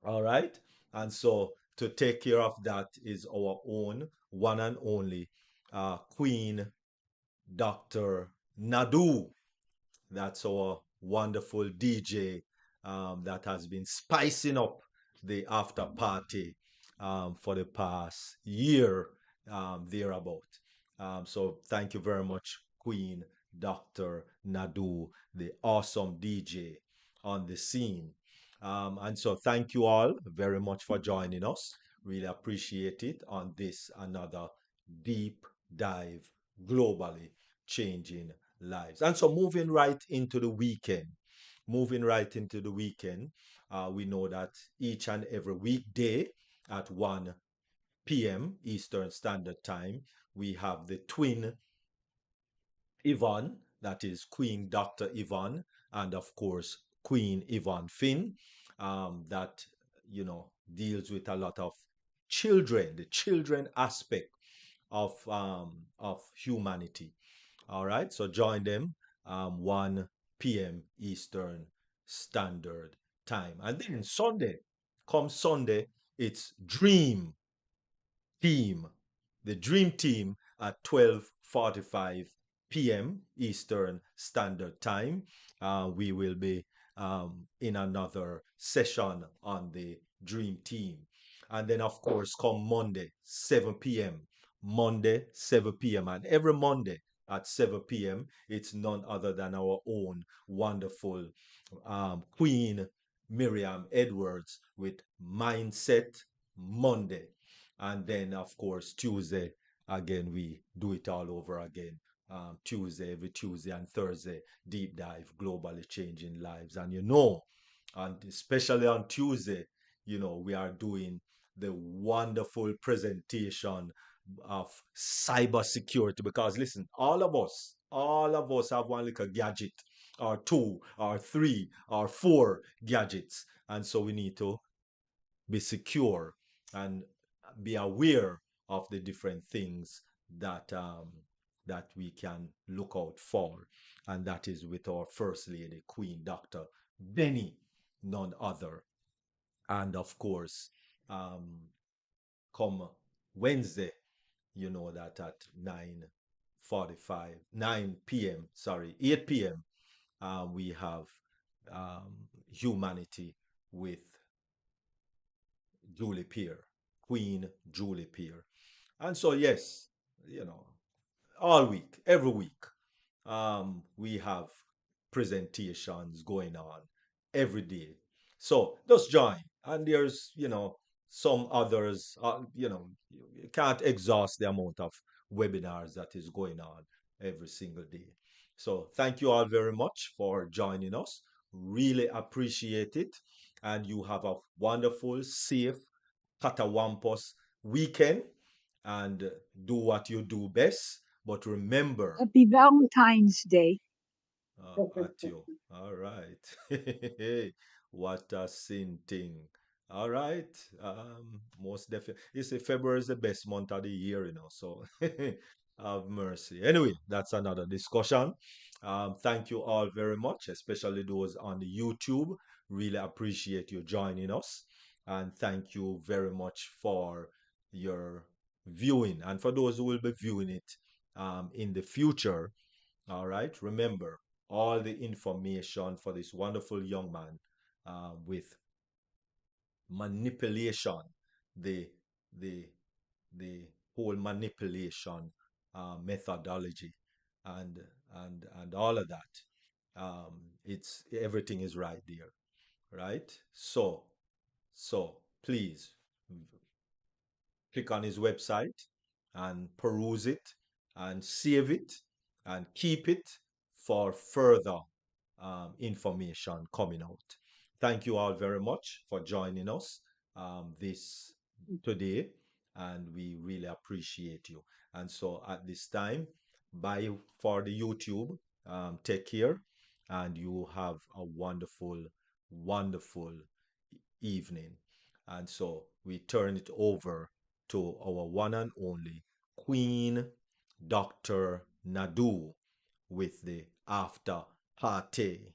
C: All right. And so to take care of that is our own one and only Queen Dr. Nadu. That's our wonderful DJ that has been spicing up the after party for the past year thereabout. So thank you very much, Queen Dr. Nadu, the awesome DJ on the scene. And so thank you all very much for joining us. Really appreciate it on this another deep dive globally changing lives. And so moving right into the weekend, we know that each and every weekday at 1 p.m. Eastern Standard Time, we have the twin Yvonne, that is Queen Dr. Yvonne, and of course, Queen Yvonne Finn, that, deals with a lot of children, the children aspect of humanity. All right, so join them 1 p.m. Eastern Standard Time. And then come Sunday, it's Team, the Dream Team at 12:45 p.m. Eastern Standard Time. We will be in another session on the Dream Team. And then, of course, come Monday, 7 p.m. Monday, 7 p.m. And every Monday at 7 p.m., it's none other than our own wonderful Queen Miriam Edwards with Mindset Monday. And then, of course, Tuesday, again, we do it all over again. Every Tuesday and Thursday, deep dive, globally changing lives. And and especially on Tuesday, we are doing the wonderful presentation of cybersecurity because listen, all of us have one little gadget or two or three or four gadgets. And so we need to be secure and be aware of the different things that we can look out for, and that is with our First Lady, Queen Dr. Benny, none other. And of course, come Wednesday, you know that at 9 p.m., 8 p.m., we have Humanity with Julie Peer, Queen Julie Peer. And so, yes, all week, every week, we have presentations going on every day. So just join. And there's, some others, you can't exhaust the amount of webinars that is going on every single day. So thank you all very much for joining us. Really appreciate it. And you have a wonderful, safe, Catawampus weekend and do what you do best. But remember,
I: Happy Valentine's Day.
C: at you. All right. What a sin thing. All right. Most definitely. You see, February is the best month of the year, so Have mercy. Anyway, that's another discussion. Thank you all very much, especially those on the YouTube. Really appreciate you joining us. And thank you very much for your viewing. And for those who will be viewing it in the future, all right, remember all the information for this wonderful young man with manipulation, the the the whole manipulation methodology and and all of that. It's everything is right there, right? So please click on his website and peruse it and save it and keep it for further information coming out. Thank you all very much for joining us this today, and we really appreciate you. And so at this time, bye for the YouTube. Take care, and you have a wonderful, wonderful evening. And so we turn it over to our one and only Queen Dr. Nadu with the after party.